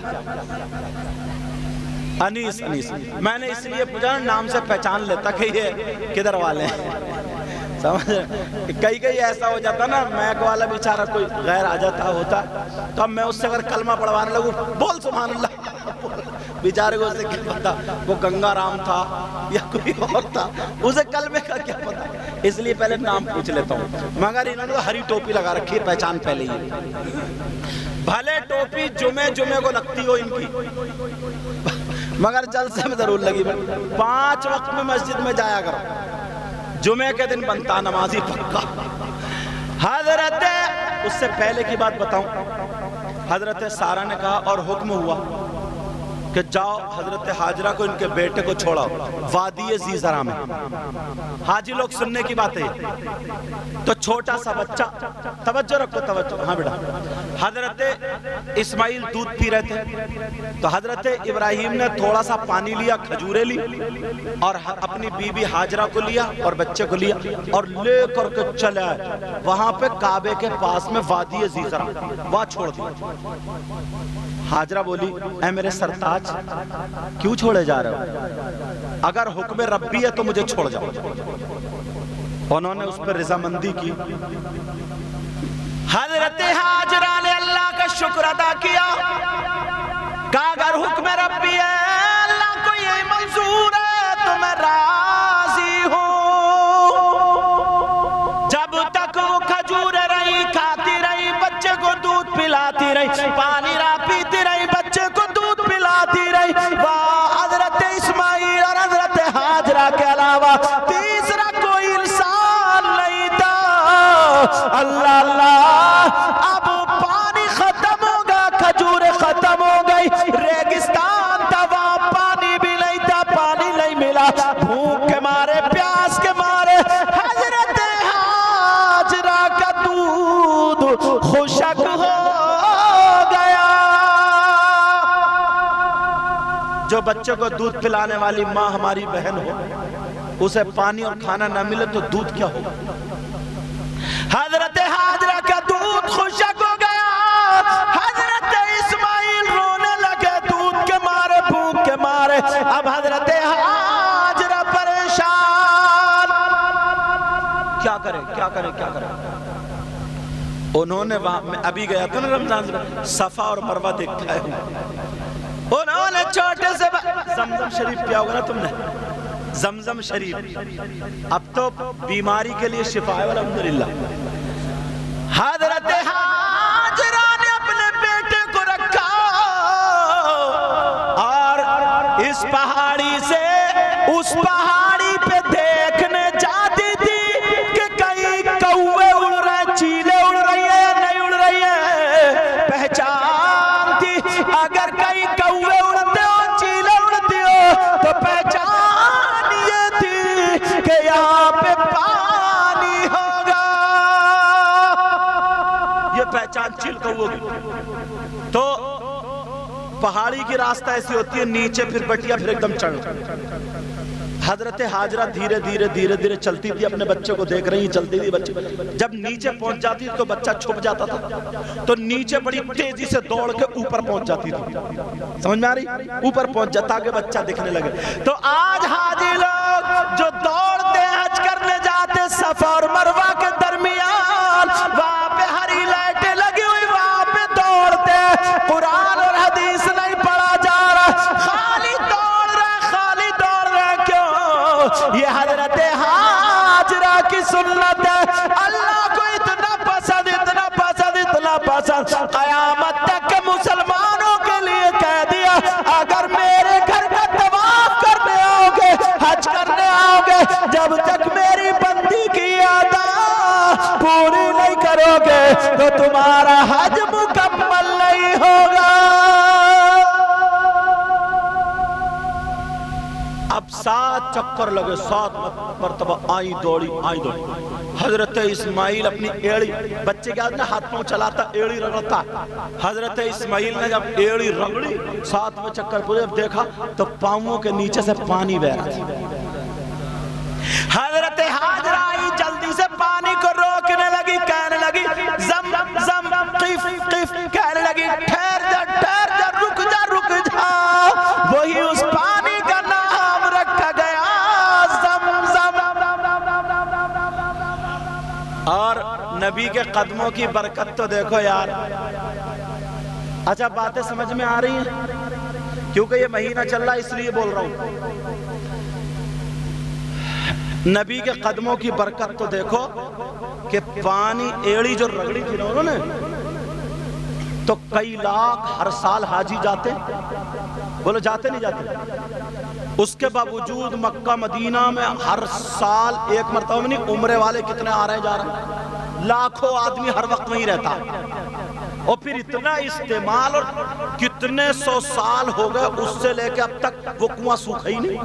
انیس۔ انیس میں نے اس لیے پوچھا نام سے پہچان لیتا کہ یہ کدھر والے ہیں، سمجھ رہے؟ کئی ایسا ہو جاتا نا میک والا بیچارہ کوئی غیر آ جاتا ہوتا تو اب میں اس سے اگر کلمہ پڑھوانے لگوں بول سبحان اللہ، بیچارے کو اسے کیا پتا وہ گنگا رام تھا یا کوئی اور تھا، اسے کلمے کا کیا پتا، اس لیے پہلے نام پوچھ لیتا ہوں۔ مگر انہوں نے تو ہری ٹوپی لگا رکھی ہے، پہچان پہلے ہی، بھلے ٹوپی جمعے کو لگتی ہو ان کی، مگر جلسے میں ضرور لگی۔ 5 وقت میں مسجد میں جایا کرو، جمعے کے دن بنتا نمازی پکا۔ حضرت اس سے پہلے کی بات بتاؤں، حضرت سارہ نے کہا اور حکم ہوا کہ جاؤ حضرت ہاجرہ کو ان کے بیٹے کو چھوڑاؤ وادی زیزرہ میں۔ حاجی لوگ سننے کی بات ہے، تو چھوٹا سا بچہ، توجہ رکھو توجہ، ہاں بیٹا، حضرت اسماعیل دودھ پی رہے تھے تو حضرت ابراہیم نے تھوڑا سا پانی لیا، کھجورے لی اور اپنی بی بی ہاجرہ کو لیا اور بچے کو لیا اور لے کر کے چلے آئے وہاں پہ کعبے کے پاس میں وادی زیزرہ، وہاں چھوڑ دیا۔ ہاجرہ بولی اے میرے سرتاج کیوں چھوڑے جا رہے ہو؟ اگر حکم ربی ہے تو مجھے چھوڑ جاؤ۔ انہوں نے اس پر رضامندی کی۔ حضرت ہاجرہ نے اللہ کا شکر ادا کیا، کہا اگر حکم ربی ہے اللہ کو یہ منظور ہے تو میں راضی ہوں۔ جب تک وہ کھجوریں رہی، کھاتی رہی، بچے کو دودھ پلاتی رہی، پانی پیتی رہی، بچے کو دودھ پلاتی رہی، حضرت اسماعیل اور حضرت ہاجرہ کے علاوہ تیسرا کوئی انسان نہیں تھا۔ اللہ اللہ، اب پانی ختم ہوگا، کھجوریں ختم ہو گئی، ریگستان تھا وہاں پانی بھی نہیں تھا، پانی نہیں ملا، بھوک کے مارے پیاس کے مارے حضرت ہاجرہ کا دودھ خشک ہو گیا۔ جو بچے کو دودھ پلانے والی ماں ہماری بہن ہو، اسے پانی اور کھانا نہ ملے تو دودھ کیا ہوگا؟ حضرت ہاجرہ کا دودھ خشک ہو گیا، حضرت اسماعیل رونے لگے دودھ کے مارے، بھوک کے مارے۔ اب حضرت ہاجرہ پریشان، کیا کرے کیا کرے کیا کرے؟ انہوں نے وہاں، میں ابھی گیا تھا نا رمضان سے، صفا اور مروہ دیکھا ہے، انہوں نے چھوٹے سے زمزم شریف پیا ہوگا نا تم نے، زمزم شریف اب تو بیماری کے لیے شفا ہے الحمدللہ۔ حضرت ہاجرہ نے اپنے بیٹے کو رکھا اور اس پہاڑی سے اس پہاڑی پہ دیکھنے جاتی تھی کہ کئی کوے اڑ رہے، چیلے اڑ رہی ہے نہیں اڑ رہی ہے، پہچان تھی اگر کئی کوے اڑتے ہو چیلے اڑتی ہو تو پہچان یہ تھی کہ یہاں پہ پانی ہوگا، یہ پہچان چیل کوے کی۔ تو پہاڑی کی راستہ ایسی ہوتی ہے، نیچے پھر بٹیا پھر ایک دم چڑھ، حضرت حاجرہ دھیرے دھیرے دھیرے دھیرے چلتی تھی، اپنے بچے کو دیکھ رہی چلتی تھی بچے، جب نیچے پہنچ جاتی تو بچہ چھپ جاتا تھا، تو نیچے بڑی تیزی سے دوڑ کے اوپر پہنچ جاتی تھی، سمجھ میں آ رہی؟ اوپر پہنچ جاتا کہ بچہ دکھنے لگے۔ تو آج حاجی لوگ جو دوڑتے حج کرنے جاتے صفا اور مروہ کے درمیان، وہاں پہ ہری لائٹیں لگی ہوئی، وہاں پہ دوڑتے، قرآن اور حدیث نہیں پڑھا جا رہا، خالی دوڑ رہے کیوں؟ یہ حضرت حاجرہ کی سنت ہے، اللہ کو اتنا پسند اتنا پسند اتنا پسند، قیامت تک کے مسلمانوں کے لیے کہہ دیا اگر میرے گھر کا طواف کرنے آؤ گے، حج کرنے آؤ گے، جب تک میری بندی کی ادا پوری نہیں کرو گے تو تمہارا حج مکمل نہیں ہوگا۔ اب 7 چکر لگے، 7 مرتبہ آئی دوڑی حضرت اسماعیل اپنی ایڑی، بچے کے آدھنے ہاتھ پاؤں چلاتا ایڑی رگڑتا، حضرت اسماعیل نے جب ایڑی رگڑی 7 چکر پورے جب دیکھا تو پاؤں کے نیچے سے پانی بہ رہا تھا۔ حضرت حاجرہ آئی جلدی سے پانی کو روکنے لگی، کہنے لگی زم زم قف قف، کہنے لگی ٹھہر جا رک جا، وہی اس پانی کا نام رکھا گیا زمزم۔ اور نبی کے قدموں کی برکت تو دیکھو یار۔ اچھا باتیں سمجھ میں آ رہی ہیں؟ کیونکہ یہ مہینہ چل رہا ہے اس لیے بول رہا ہوں۔ نبی کے قدموں کی برکت تو دیکھو کہ پانی ایڑی جو رگڑی تھی نا انہوں نے، تو کئی لاکھ ہر سال حاجی جاتے، بولو جاتے نہیں جاتے؟ اس کے باوجود مکہ مدینہ میں ہر سال ایک مرتبہ میں نہیں، عمرے والے کتنے آ رہے ہیں جا رہے ہیں، لاکھوں آدمی ہر وقت وہیں رہتا، اور پھر اتنا استعمال، اور کتنے 100 سال ہو گئے اس سے لے کے اب تک وہ کنواں سوکھا ہی نہیں،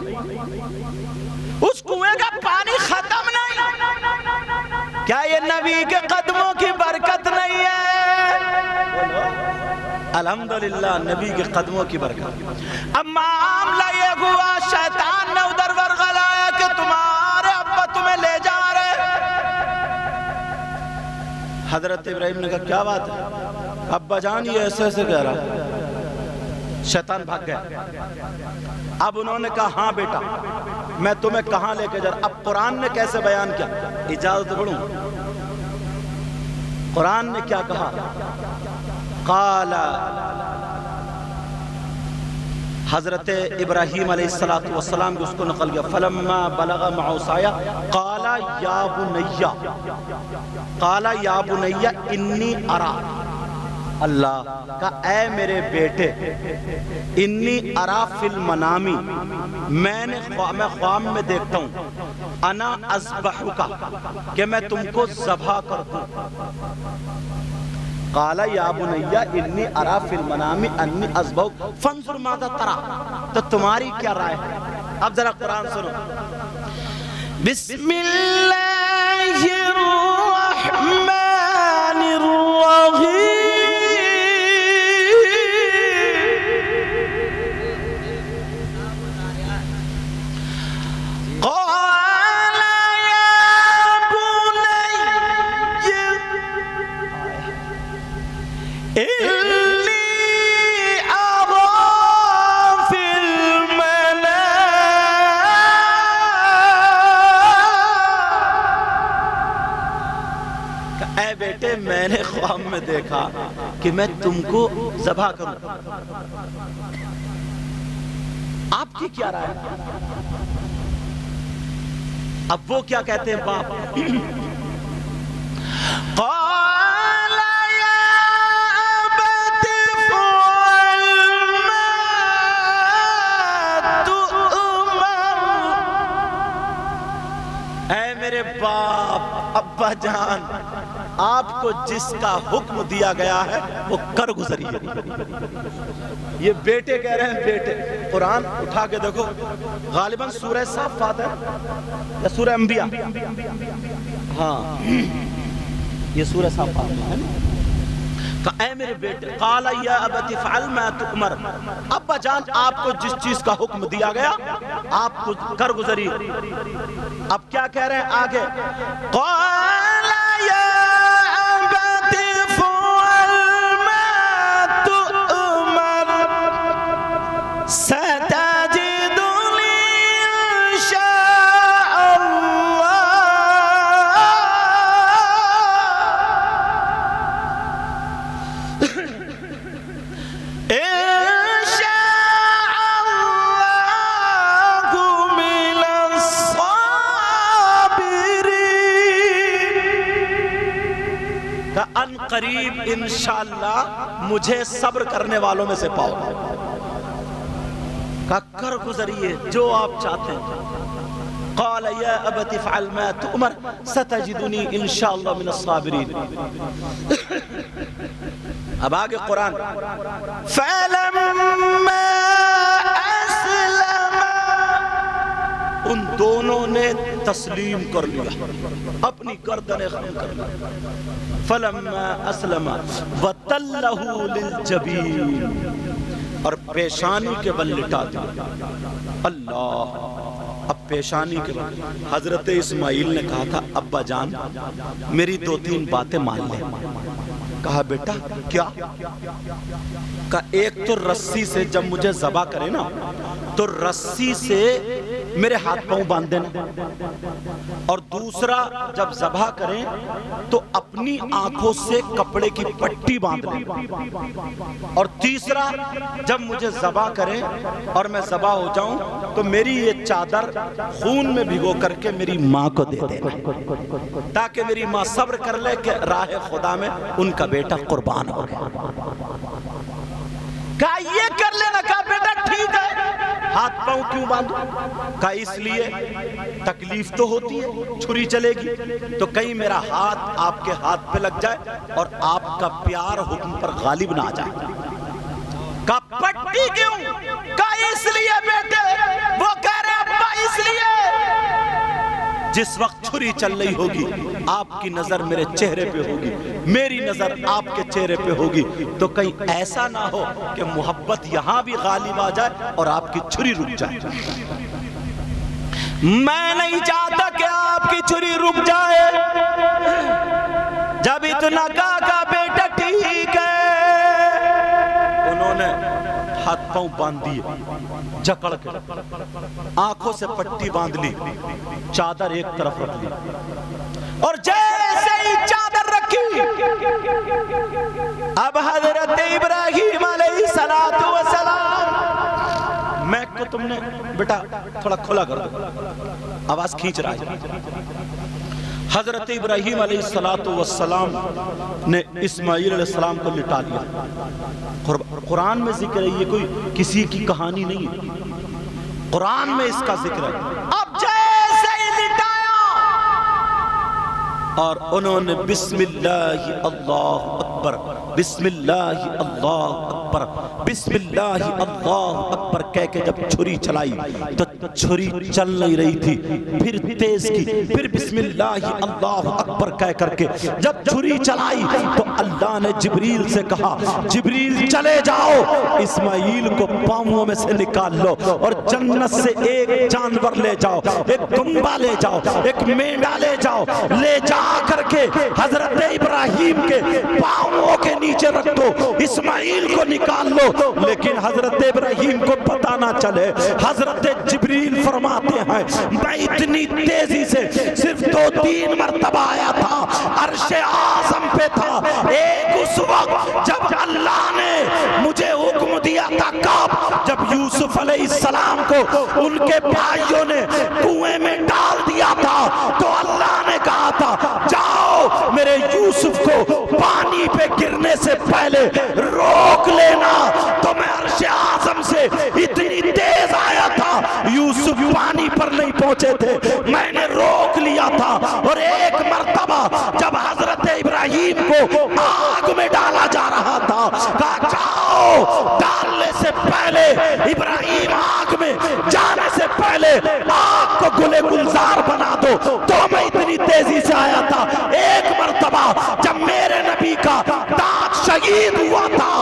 اس کنویں کا پانی ختم نہیں۔ کیا یہ نبی کے قدموں کی برکت نہیں ہے؟ الحمدللہ نبی کے قدموں کی برکت۔ اب معاملہ یہ ہوا، شیطان نے ادھر ورغلایا کہ تمہارے ابا تمہیں لے جا رہے۔ حضرت ابراہیم نے کہا کیا بات ہے ابا جان، یہ ایسے ایسے کہہ رہا، شیطان بھاگ گیا۔ اب انہوں نے کہا ہاں بیٹا میں تمہیں کہاں لے کے جا رہا۔ اب قرآن نے کیسے بیان کیا، اجازت پڑھوں؟ قرآن نے کیا کہا؟ قال، حضرت ابراہیم علیہ السلام کو اس کو نقل گیا، فلما بلغ معه سعیا قال یا بنی انی ارا، اللہ کا اے میرے بیٹے، انی ارا فی المنامی، میں خواب میں دیکھتا ہوں، انا اذبحک، کہ میں تم کو ذبح کر دوں۔ قال یا بنی انی ارا فی المنام انی اذبحک فانظر ماذا تری، تو تمہاری کیا رائے ہے؟ اب ذرا قرآن سنو، بسم اللہ الرحمن الرحیم، اے بیٹے میں نے خواب میں دیکھا کہ میں تم کو ذبح کروں، آپ کی کیا رائے ہے؟ اب وہ کیا کہتے ہیں باپ؟ قال یا ابت فعل ما تؤمر، اے میرے باپ ابا جان، آپ کو جس کا حکم دیا گیا ہے وہ کر گزریے۔ یہ بیٹے کہہ رہے ہیں بیٹے۔ قرآن اٹھا کے دیکھو، غالباً سورہ صافات ہے یا سورہ انبیاء، ہاں یہ سورہ صافات ہے۔ کہ اے میرے بیٹے، قال یا ابت افعل ما تؤمر، ابا جان آپ کو جس چیز کا حکم دیا گیا آپ کو کر گزری۔ اب کیا کہہ رہے ہیں آگے؟ قال یا ابت افعل ما تؤمر ستجدنی انشاء اللہ ان قریب انشاءاللہ مجھے صبر کرنے والوں میں سے پاؤ کہ کر گزریے جو آپ چاہتے ہیں۔ قال یا ابت افعل ما تؤمر ستجدنی انشاءاللہ من الصابرین۔ اب آگے قرآن، فَلَمَّا أَسْلَمَا، ان دونوں نے تسلیم کر لیا، اپنی گردنیں خم کر لیا۔ فَلَمَّا أَسْلَمَا وَتَلَّهُ لِلْجَبِينِ، اور پیشانی کے بل لٹا دیا۔ اللہ، اب پیشانی کے بل۔ حضرت اسماعیل نے کہا تھا ابا جان میری دو تین باتیں مان لیں۔ کہا بیٹا کیا؟ کہا ایک تو رسی سے جب مجھے ذبح کرے نا تو رسی سے میرے ہاتھ پاؤں باندھ دینا، اور دوسرا جب ذبح کریں تو اپنی آنکھوں سے کپڑے کی پٹی باندھ لیں، اور تیسرا جب مجھے ذبح کریں اور میں ذبح ہو جاؤں تو میری یہ چادر خون میں بھگو کر کے میری ماں کو دے دینا، تاکہ میری ماں صبر کر لے کہ راہ خدا میں ان کا بیٹا قربان ہو گیا۔ کہا یہ کر لینا۔ کہا بیٹا ٹھیک ہے، ہاتھ پاؤں کیوں باندھو؟ کہا اس لیے تکلیف تو ہوتی ہے، چھری چلے گی تو کہیں میرا ہاتھ آپ کے ہاتھ پہ لگ جائے اور آپ کا پیار حکم پر غالب نہ آ جائے۔ کہا پٹی کیوں؟ کہا اس لیے بیٹے، وہ کہہ رہے ابا اس لیے جس وقت چھری چل رہی ہوگی آپ کی نظر میرے چہرے پہ ہوگی، میری نظر آپ کے چہرے پہ ہوگی، تو کہیں ایسا نہ ہو کہ محبت یہاں بھی غالب آ جائے اور آپ کی چھری رک جائے۔ میں نہیں چاہتا کہ آپ کی چھری رک جائے۔ جب اتنا کہا بیٹا ٹھیک ہے، انہوں نے ہاتھ پاؤں باندھ دیے، جکڑ کے آنکھوں سے پٹی باندھ لی، چادر ایک طرف رکھ لی، اور جیسے ہی چادر رکھی اب حضرت ابراہیم علیہ السلام، میں کو تم نے بیٹا تھوڑا کھلا کر دو، آواز کھینچ رہا ہے۔ حضرت ابراہیم علیہ السلام نے اسماعیل علیہ السلام کو لٹا لیا۔ قرآن میں ذکر ہے، یہ کوئی کسی کی کہانی نہیں ہے، قرآن میں اس کا ذکر ہے۔ اب جیسے ہی لٹایا اور انہوں نے بسم اللہ اللہ اکبر، بسم اللہ اللہ اکبر، بسم اللہ اللہ اکبر کہہ کے جب چھری چلائی تو چھری چل نہیں رہی تھی، پھر تیز کی، پھر بسم اللہ اللہ اکبر کہہ کر کے جب چھری چلائی تو اللہ نے جبریل سے کہا جبریل چلے جاؤ، اسماعیل کو پاؤں میں سے نکال لو اور جنت سے ایک جانور لے جاؤ، ایک دمبا لے جاؤ، ایک مینڈا لے جاؤ، لے جا کر کے حضرت ابراہیم کے پاؤں کے نیچے رکھ دو، اسماعیل کو نکال لو۔ لیکن حضرت ابراہیم کو پتہ نہ چلے، حضرت جبریل فرماتے ہیں میں اتنی تیزی سے صرف 2-3 مرتبہ آیا تھا، عرش اعظم پہ تھا، ایک اس وقت جب اللہ نے مجھے حکم دیا تھا کب جب یوسف علیہ السلام کو ان کے بھائیوں نے کنویں میں ڈال دیا تھا تو اللہ نے کہا تھا جاؤ میرے یوسف کو پانی پہ گرنے سے پہلے روک لینا، تو میں عرش اعظم سے اتنی تیز آیا تھا یوسف پانی پر نہیں پہنچے تھے، میں نے روک لیا تھا۔ اور ایک مرتبہ جب حضرت ابراہیم کو آگ میں ڈالا جا رہا تھا کہا جاؤ، ڈالنے سے پہلے ابراہیم آگ میں جانے سے پہلے آگ کو گلے گلزار بنا دو، تو میں اتنی تیزی سے آیا تھا۔ ایک مرتبہ جب میرے نبی کا دانت شہید ہوا تھا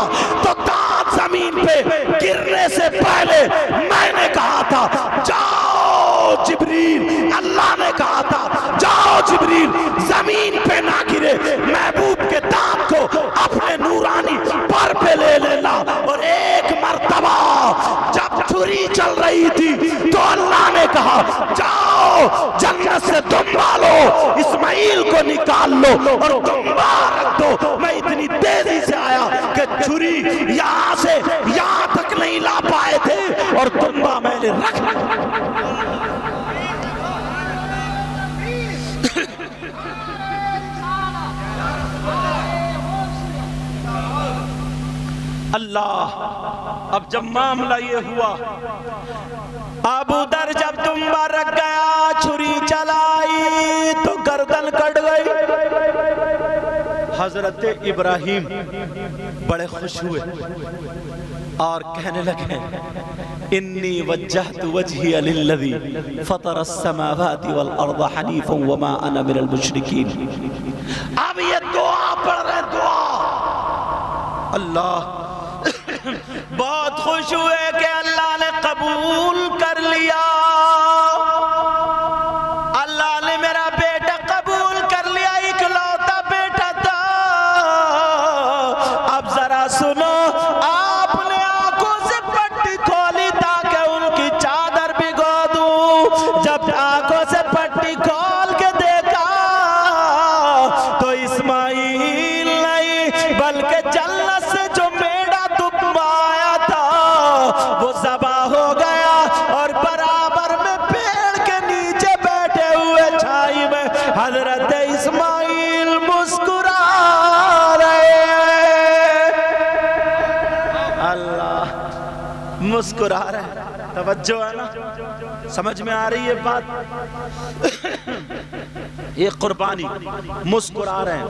تو دانت زمین پہ گرنے سے پہلے میں نے کہا تھا جاؤ جبریل، اللہ نے کہا تھا جاؤ جبریل زمین پہ نہ گرے، محبوب کے دانت کو اپنے نورانی پر پہ لے لینا۔ اور ایک مرتبہ جب چھری چل رہی تھی تو اللہ نے کہا جاؤ جنت سے دمبا لو، اسماعیل کو نکال لو اور دمبا رکھ دو۔ میں اتنی تیزی سے آیا کہ چھری یہاں سے یہاں تک نہیں لا پائے تھے اور دمبا میں نے رکھ اللہ۔ اب جب معاملہ یہ ہوا، ابو در جب دمبا رکھ گیا، چھری چلائی تو گردن کٹ گئی۔ حضرت ابراہیم بڑے خوش ہوئے اور کہنے لگے انی وجہت وجہی للذی فطر السماوات والارض حنیفا وما انا من المشرکین۔ اب یہ دعا پڑھ رہے، دعا اللہ بہت خوش ہوئے کہ اللہ نے قبول کر لیا، اللہ نے میرا بیٹا قبول کر لیا، اکلوتا بیٹا تھا۔ اب ذرا سنو، آپ نے آنکھوں سے پٹی کھولی تاکہ ان کی چادر بھگو دوں۔ جب آنکھوں سے پٹی کھول کے دیکھا تو اسماعیل نہیں بلکہ جنت سے جو میڑا دمبا آیا تھا وہ ذبح ہو گیا، اور برابر میں پیڑ کے نیچے بیٹھے ہوئے چھائی میں حضرت اسماعیل مسکرا رہے ہیں۔ اللہ مسکرا رہے ہیں، توجہ ہے نا، سمجھ میں آ رہی ہے بات؟ یہ قربانی مسکرا رہے ہیں۔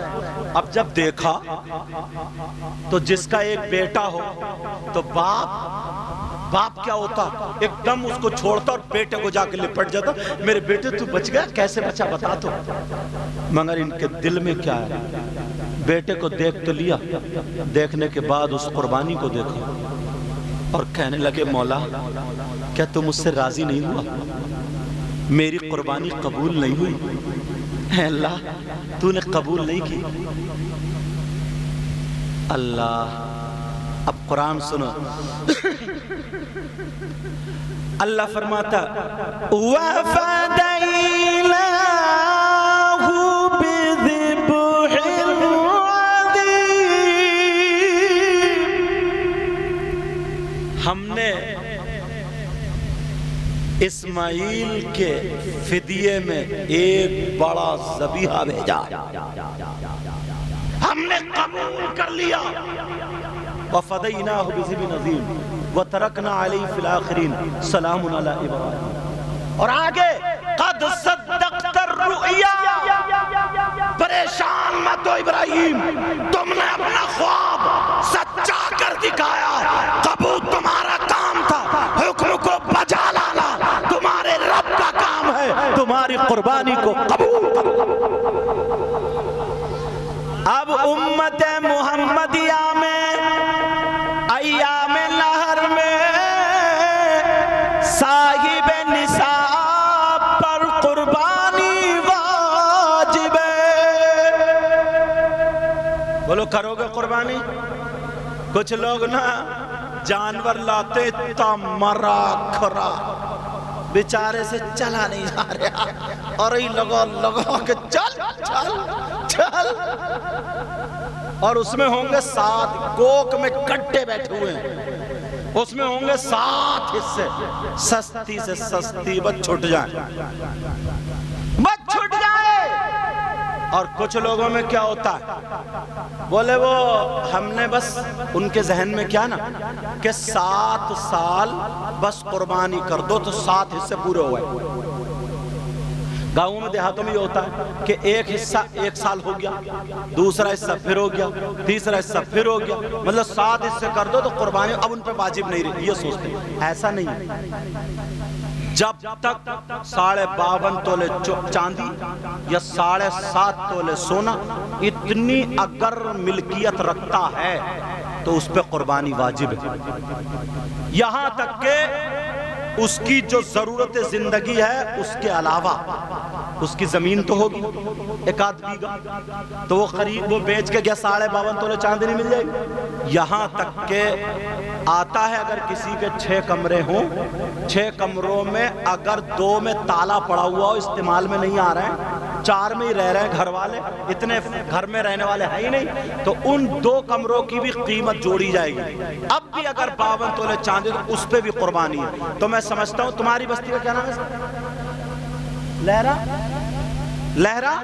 اب جب دیکھا تو جس کا ایک بیٹا ہو تو باپ کیا ہوتا، ایک دم اس کو چھوڑتا اور بیٹے کو جا کے لپٹ جاتا، میرے بیٹے تو بچ گیا، کیسے بچا بتا تو۔ مگر ان کے دل میں کیا ہے، بیٹے کو دیکھ تو لیا، دیکھنے کے بعد اس قربانی کو دیکھا اور کہنے لگے مولا کیا تم مجھ سے راضی نہیں ہوا، میری قربانی قبول نہیں ہوئی؟ اے اللہ تو نے قبول نہیں کی۔ اللہ اب قرآن سنو، اللہ فرماتا وَفَدَيْنَاهُ بِذِبْحٍ عَظِيمٍ۔ ہم نے اسماعیل کے فدیے میں ایک بڑا ذبیحہ بھیجا، ہم نے قبول کر لیا۔ وَفَدَيْنَاهُ بِذِبْحٍ عَظِيمٍ وَتَرَكْنَا عَلَيْهِ فِي الْآخِرِينَ سَلَامٌ عَلَىٰ إِبْرَاهِيمَ۔ اور آگے قد صدقت الرؤیا، پریشان مت ہو ابراہیم، تم نے اپنا خواب سچا کر دکھایا، قبول تمہارا کام تھا، حکم کو بجا لانا تمہارے رب کا کام ہے، تمہاری قربانی کو قبول کرو۔ اب امت محمدیہ میں ایام لہر میں صاحب نصاب پر قربانی واجب ہے۔ بولو کرو گے قربانی؟ کچھ لوگ نا جانور لاتے تا مرا کھرا، بیچارے سے چلا نہیں جا رہا، اور ہی لگا کہ چل چل چل، اور اس میں ہوں گے 7 کوک میں کٹے بیٹھے ہوئے ہیں، اس میں ہوں گے 7 حصے، سستی سے سستی بس چھٹ جائیں، بس چھٹ جائے۔ اور کچھ لوگوں میں کیا ہوتا ہے، بولے وہ ہم نے بس ان کے ذہن میں کیا نا کہ 7 سال بس قربانی کر دو تو 7 حصے پورے ہوئے۔ گاؤں میں دیہاتوں میں یہ ہوتا ہے کہ ایک حصہ 1 سال ہو گیا، دوسرا حصہ پھر ہو گیا، تیسرا حصہ پھر ہو گیا، مطلب 7 حصے کر دو تو قربانی اب ان پہ واجب نہیں رہی، یہ سوچتے ہیں۔ ایسا نہیں ہے، جب تک 52.5 تولے چاندی یا 7.5 تولے سونا اتنی اگر ملکیت رکھتا ہے تو اس پہ قربانی واجب ہے، یہاں تک کہ اس کی جو ضرورت زندگی ہے اس کے علاوہ اس کی زمین تو ہوگی ایک آدھ بیگھا، تو وہ بیچ کے گیا 52.5 تولے چاندی نہیں مل جائے گی؟ یہاں تک کہ آتا ہے اگر کسی کے 6 کمرے ہوں، 6 کمروں میں اگر 2 میں تالا پڑا ہوا ہو، استعمال میں نہیں آ رہے ہیں، 4 میں ہی رہ رہے ہیں گھر والے، اتنے گھر میں رہنے والے ہیں ہی نہیں، تو ان 2 کمروں کی بھی قیمت جوڑی جائے گی۔ اب بھی اگر 52 تولے چاندی تو اس پہ بھی قربانی ہے۔ تو میں سمجھتا ہوں تمہاری بستی کا کیا نام ہے؟ لہرا؟ لہرا؟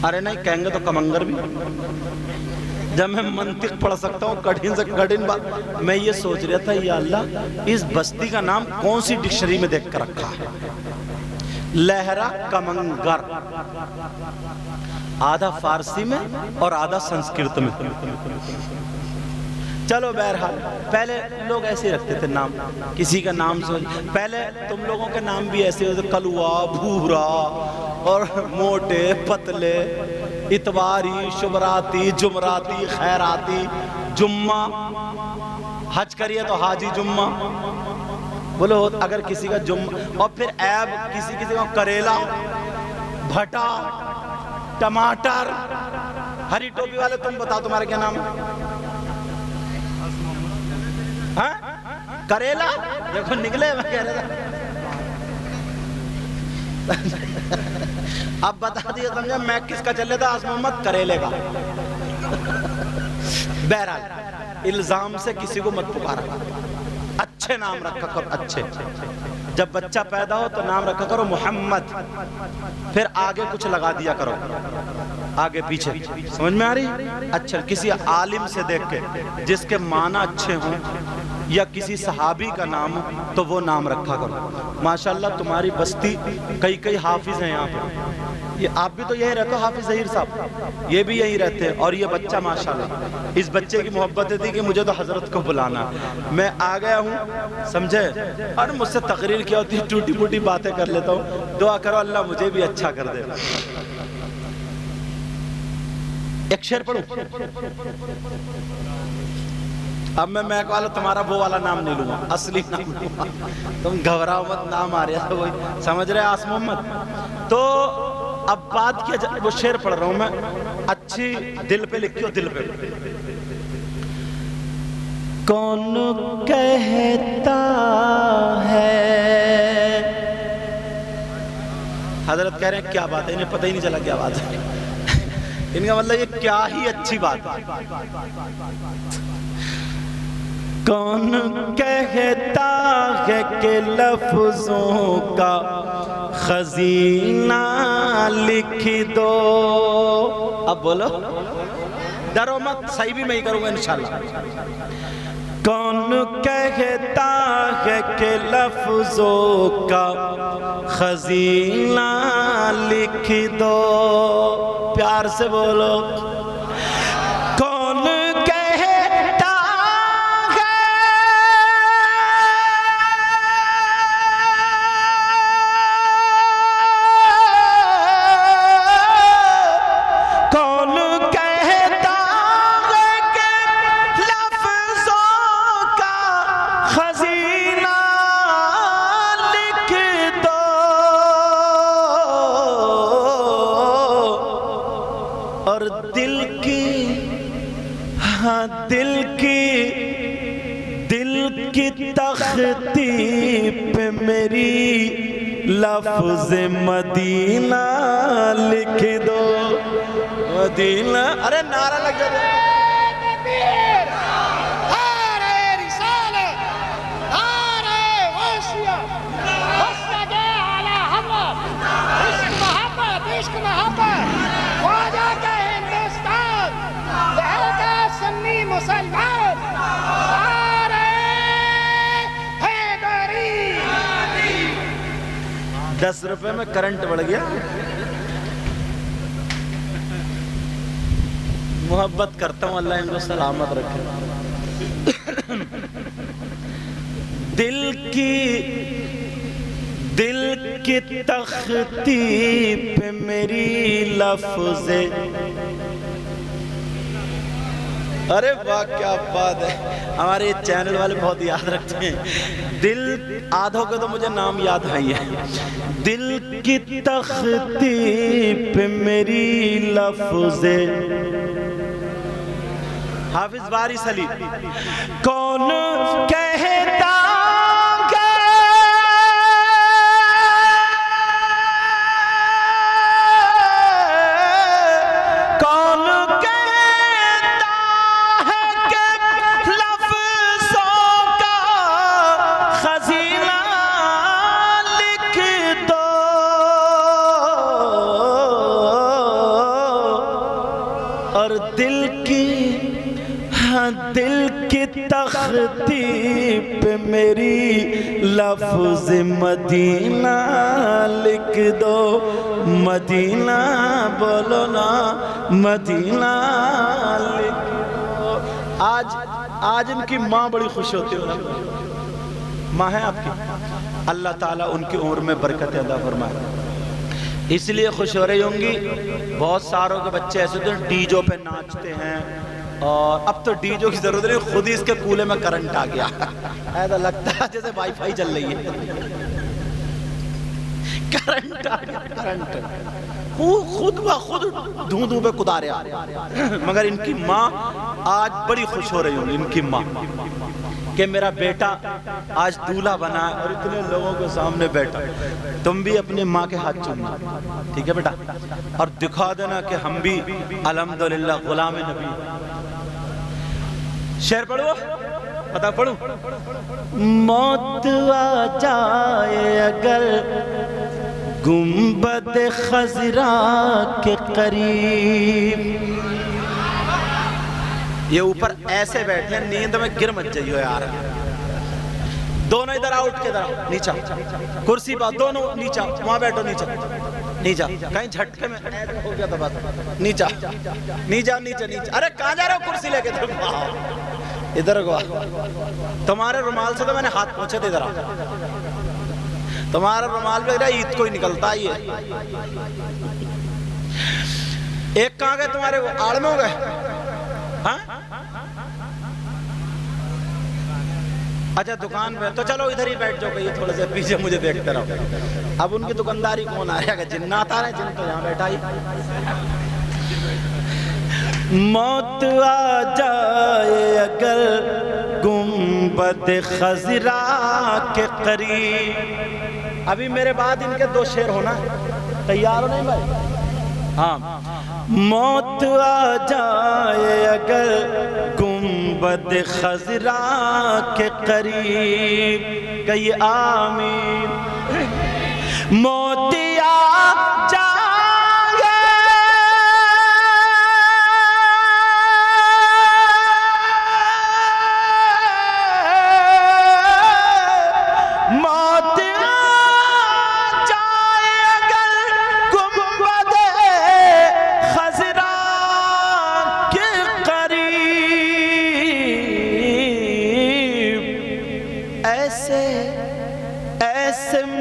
ارے نہیں کہیں گے تو کمنگر بھی۔ جب میں منطق پڑھ سکتا ہوں کٹھن سے کٹھن بات، میں یہ سوچ رہا تھا یا اللہ اس بستی کا نام کون سی ڈکشنری میں دیکھ کر رکھا ہے؟ لہرا کمنگر، آدھا فارسی میں اور آدھا سنسکرت میں۔ چلو بہرحال پہلے لوگ ایسے ہی رکھتے تھے نام، کسی کا نام سوچ، پہلے تم لوگوں کے نام بھی ایسے ہوتے، کلوا، بھورا اور موٹے پتلے، اتواری، شبراتی، جمراتی، خیراتی، جمعہ، حج کریے تو حاجی جمعہ بولو، اگر کسی کا جمعہ، اور پھر عیب کسی کا کریلا، بھٹا، ٹماٹر۔ ہری ٹوپی والے تم بتاؤ تمہارا کیا نام ہے؟ کریلا؟ دیکھو نکلے میں کہہ رہا تھا۔ اب بتا دیا سمجھا میں کس کا چل رہا تھا؟ آسم محمد کریلے کا۔ بہرحال الزام سے کسی کو مت پکارا، اچھے نام رکھا کرو، اچھے۔ جب بچہ پیدا ہو تو نام رکھا کرو محمد، پھر آگے کچھ لگا دیا کرو، آگے پیچھے، سمجھ میں آ رہی؟ اچھا کسی عالم سے دیکھ کے جس کے معنی اچھے ہوں یا کسی صحابی کا نام ہو تو وہ نام رکھا کرو۔ ماشاءاللہ تمہاری بستی کئی حافظ ہیں یہاں پہ، یہ آپ بھی تو یہی رہتے ہو، حافظ ظہیر صاحب یہ بھی یہی رہتے ہیں، اور یہ بچہ ماشاءاللہ اس بچے کی محبت تھی کہ مجھے تو حضرت کو بلانا، میں آ گیا ہوں سمجھے، اور مجھ سے تقریر کیا ہوتی ہے ٹوٹی موٹی باتیں کر لیتا ہوں، دعا کرو اللہ مجھے بھی اچھا کر دے۔ ایک شعر پڑھوں؟ اب میں میک والا تمہارا وہ والا نام نہیں لوں گا، اصلی نام لوں گا، تم گھبراؤ مت، نام آ رہا تھا وہی، سمجھ رہے آسم محمد؟ تو اب بات کیا، وہ شعر پڑھ رہا ہوں میں، اچھی دل پہ لکھیو، دل پہ۔ کون کہتا ہے، حضرت کہہ رہے ہیں کیا بات ہے، انہیں پتہ ہی نہیں چلا کیا بات ہے، ان کا مطلب یہ کیا ہی اچھی بات ہے۔ کون کہتا ہے کہ لفظوں کا خزینہ لکھ دو، اب بولو، ڈرو مت، صحیح بھی میں ہی کروں گا انشاءاللہ۔ کون کہتا ہے کہ لفظوں کا خزینہ لکھ دو، پیار سے بولو، کون کہتا ہے، کون کہتا ہے کہ لفظوں کا خزینہ لکھ دو، اور دل کی، ہاں دل کی تختی پہ میری لفظ مدینہ لکھ دو، مدینہ، ارے نعرہ لگ جائے، مسلمان سارے حیدری۔ 10 روپے میں کرنٹ بڑھ گیا، محبت کرتا ہوں، اللہ ان کو سلامت رکھے۔ دل کی تختی پہ میری لفظ، ارے واہ کیا بات ہے، ہمارے چینل والے بہت یاد رکھتے ہیں، دل آدھوں کے تو مجھے نام یاد نہیں ہے، دل کی تختی پہ میری لفظ، حافظ وارث علی، کون کہتا دل کی تختی پہ میری لفظ مدینہ لکھ دو، مدینہ بولو نا، مدینہ لکھ دو۔ آج ان کی ماں بڑی خوش ہوتی ہے، ماں ہے آپ کی، اللہ تعالیٰ ان کی عمر میں برکت عطا فرمائے، اس لیے خوش ہو رہی ہوں گی۔ بہت ساروں کے بچے ایسے ہوتے ہیں ڈیجو پہ ناچتے ہیں، اور اب تو ڈیجو کی ضرورت نہیں، خود ہی اس کے کولے میں کرنٹ آ گیا، ایسا لگتا ہے جیسے وائی فائی چل رہی ہے، کرنٹ آ گیا، کرنٹ خود بخود دھوں دھوں پہ کدا رہا۔ مگر ان کی ماں آج بڑی خوش ہو رہی ہوں، ان کی ماں کہ میرا بیٹا آج دولہا بنا ہے اور اتنے لوگوں کے سامنے بیٹھا۔ تم بھی اپنے ماں کے ہاتھ چومنا، ٹھیک ہے بیٹا، اور دکھا دینا کہ ہم بھی الحمدللہ غلام نبی۔ شعر پڑھو، پتہ پڑھو، موت آ جائے اگر گنبد خضرا کے قریب، یہ اوپر ایسے بیٹھے ہیں، نیند میں گر مت جائیو یار، دونوں ادھر آؤ، اٹھ کے ادھر آؤ، نیچا کرسی پا، دونوں نیچا، وہاں بیٹھو، نیچا نیچا، کہیں جھٹکے میں ہو گیا تو بات، نیچا نیچا نیچا نیچا، ارے کہاں جا رہے ہو، کرسی لے کے ادھر کو، تمہارے رومال سے تو میں نے ہاتھ پہنچے تھے، ادھر آؤ، تمہارا رومال پہ عید کو ہی نکلتا ہی ہے، ایک کہاں گئے تمہارے، وہ آڑ میں ہو گئے، ہاں اچھا دکان پہ، تو چلو ادھر ہی بیٹھ جاؤ، یہ تھوڑے سے پیچھے مجھے دیکھتے رہو۔ اب ان کی دکانداری کون آ رہا ہے، جنات آ رہے ہیں، جن تو یہاں بیٹھا ہی۔ موت آ جائے اگر گنبد خضرا کے قریب، ابھی میرے بعد ان کے دو شعر ہونا ہے، تیار ہو نہیں بھائی؟ ہاں، موت آ جائے اگر گنبد خضرا کے قریب، کہیے آمین، موت آ جائے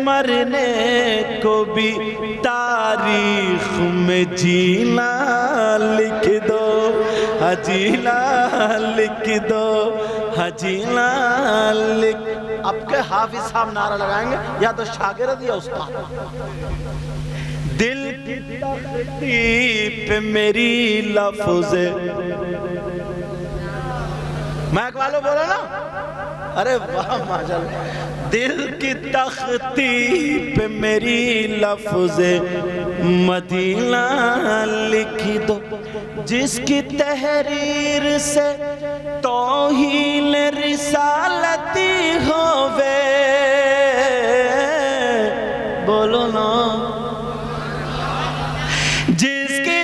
مرنے کو بھی تاریخ میں جینا لکھ دو، جینا لکھ دو، جینا لکھ۔ اب کے حافظ صاحب نعرہ لگائیں گے، یا تو شاگرد یا استاد۔ دل کی تختی پہ میری لفظ، مائک والو بولو نا، ارے واہ ماشاءاللہ، دل کی تختی پہ میری لفظ مدینہ لکھ دو، جس کی تحریر سے توہین رسالتی ہووے، بولو نا، جس کی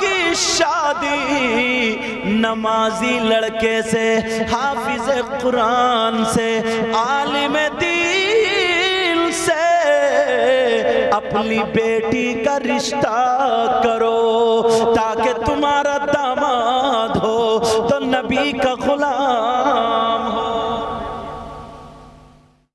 کی شادی نمازی لڑکے سے، حافظ قرآن سے، عالم دین سے اپنی بیٹی کا رشتہ کرو تاکہ تمہارا داماد ہو تو نبی کا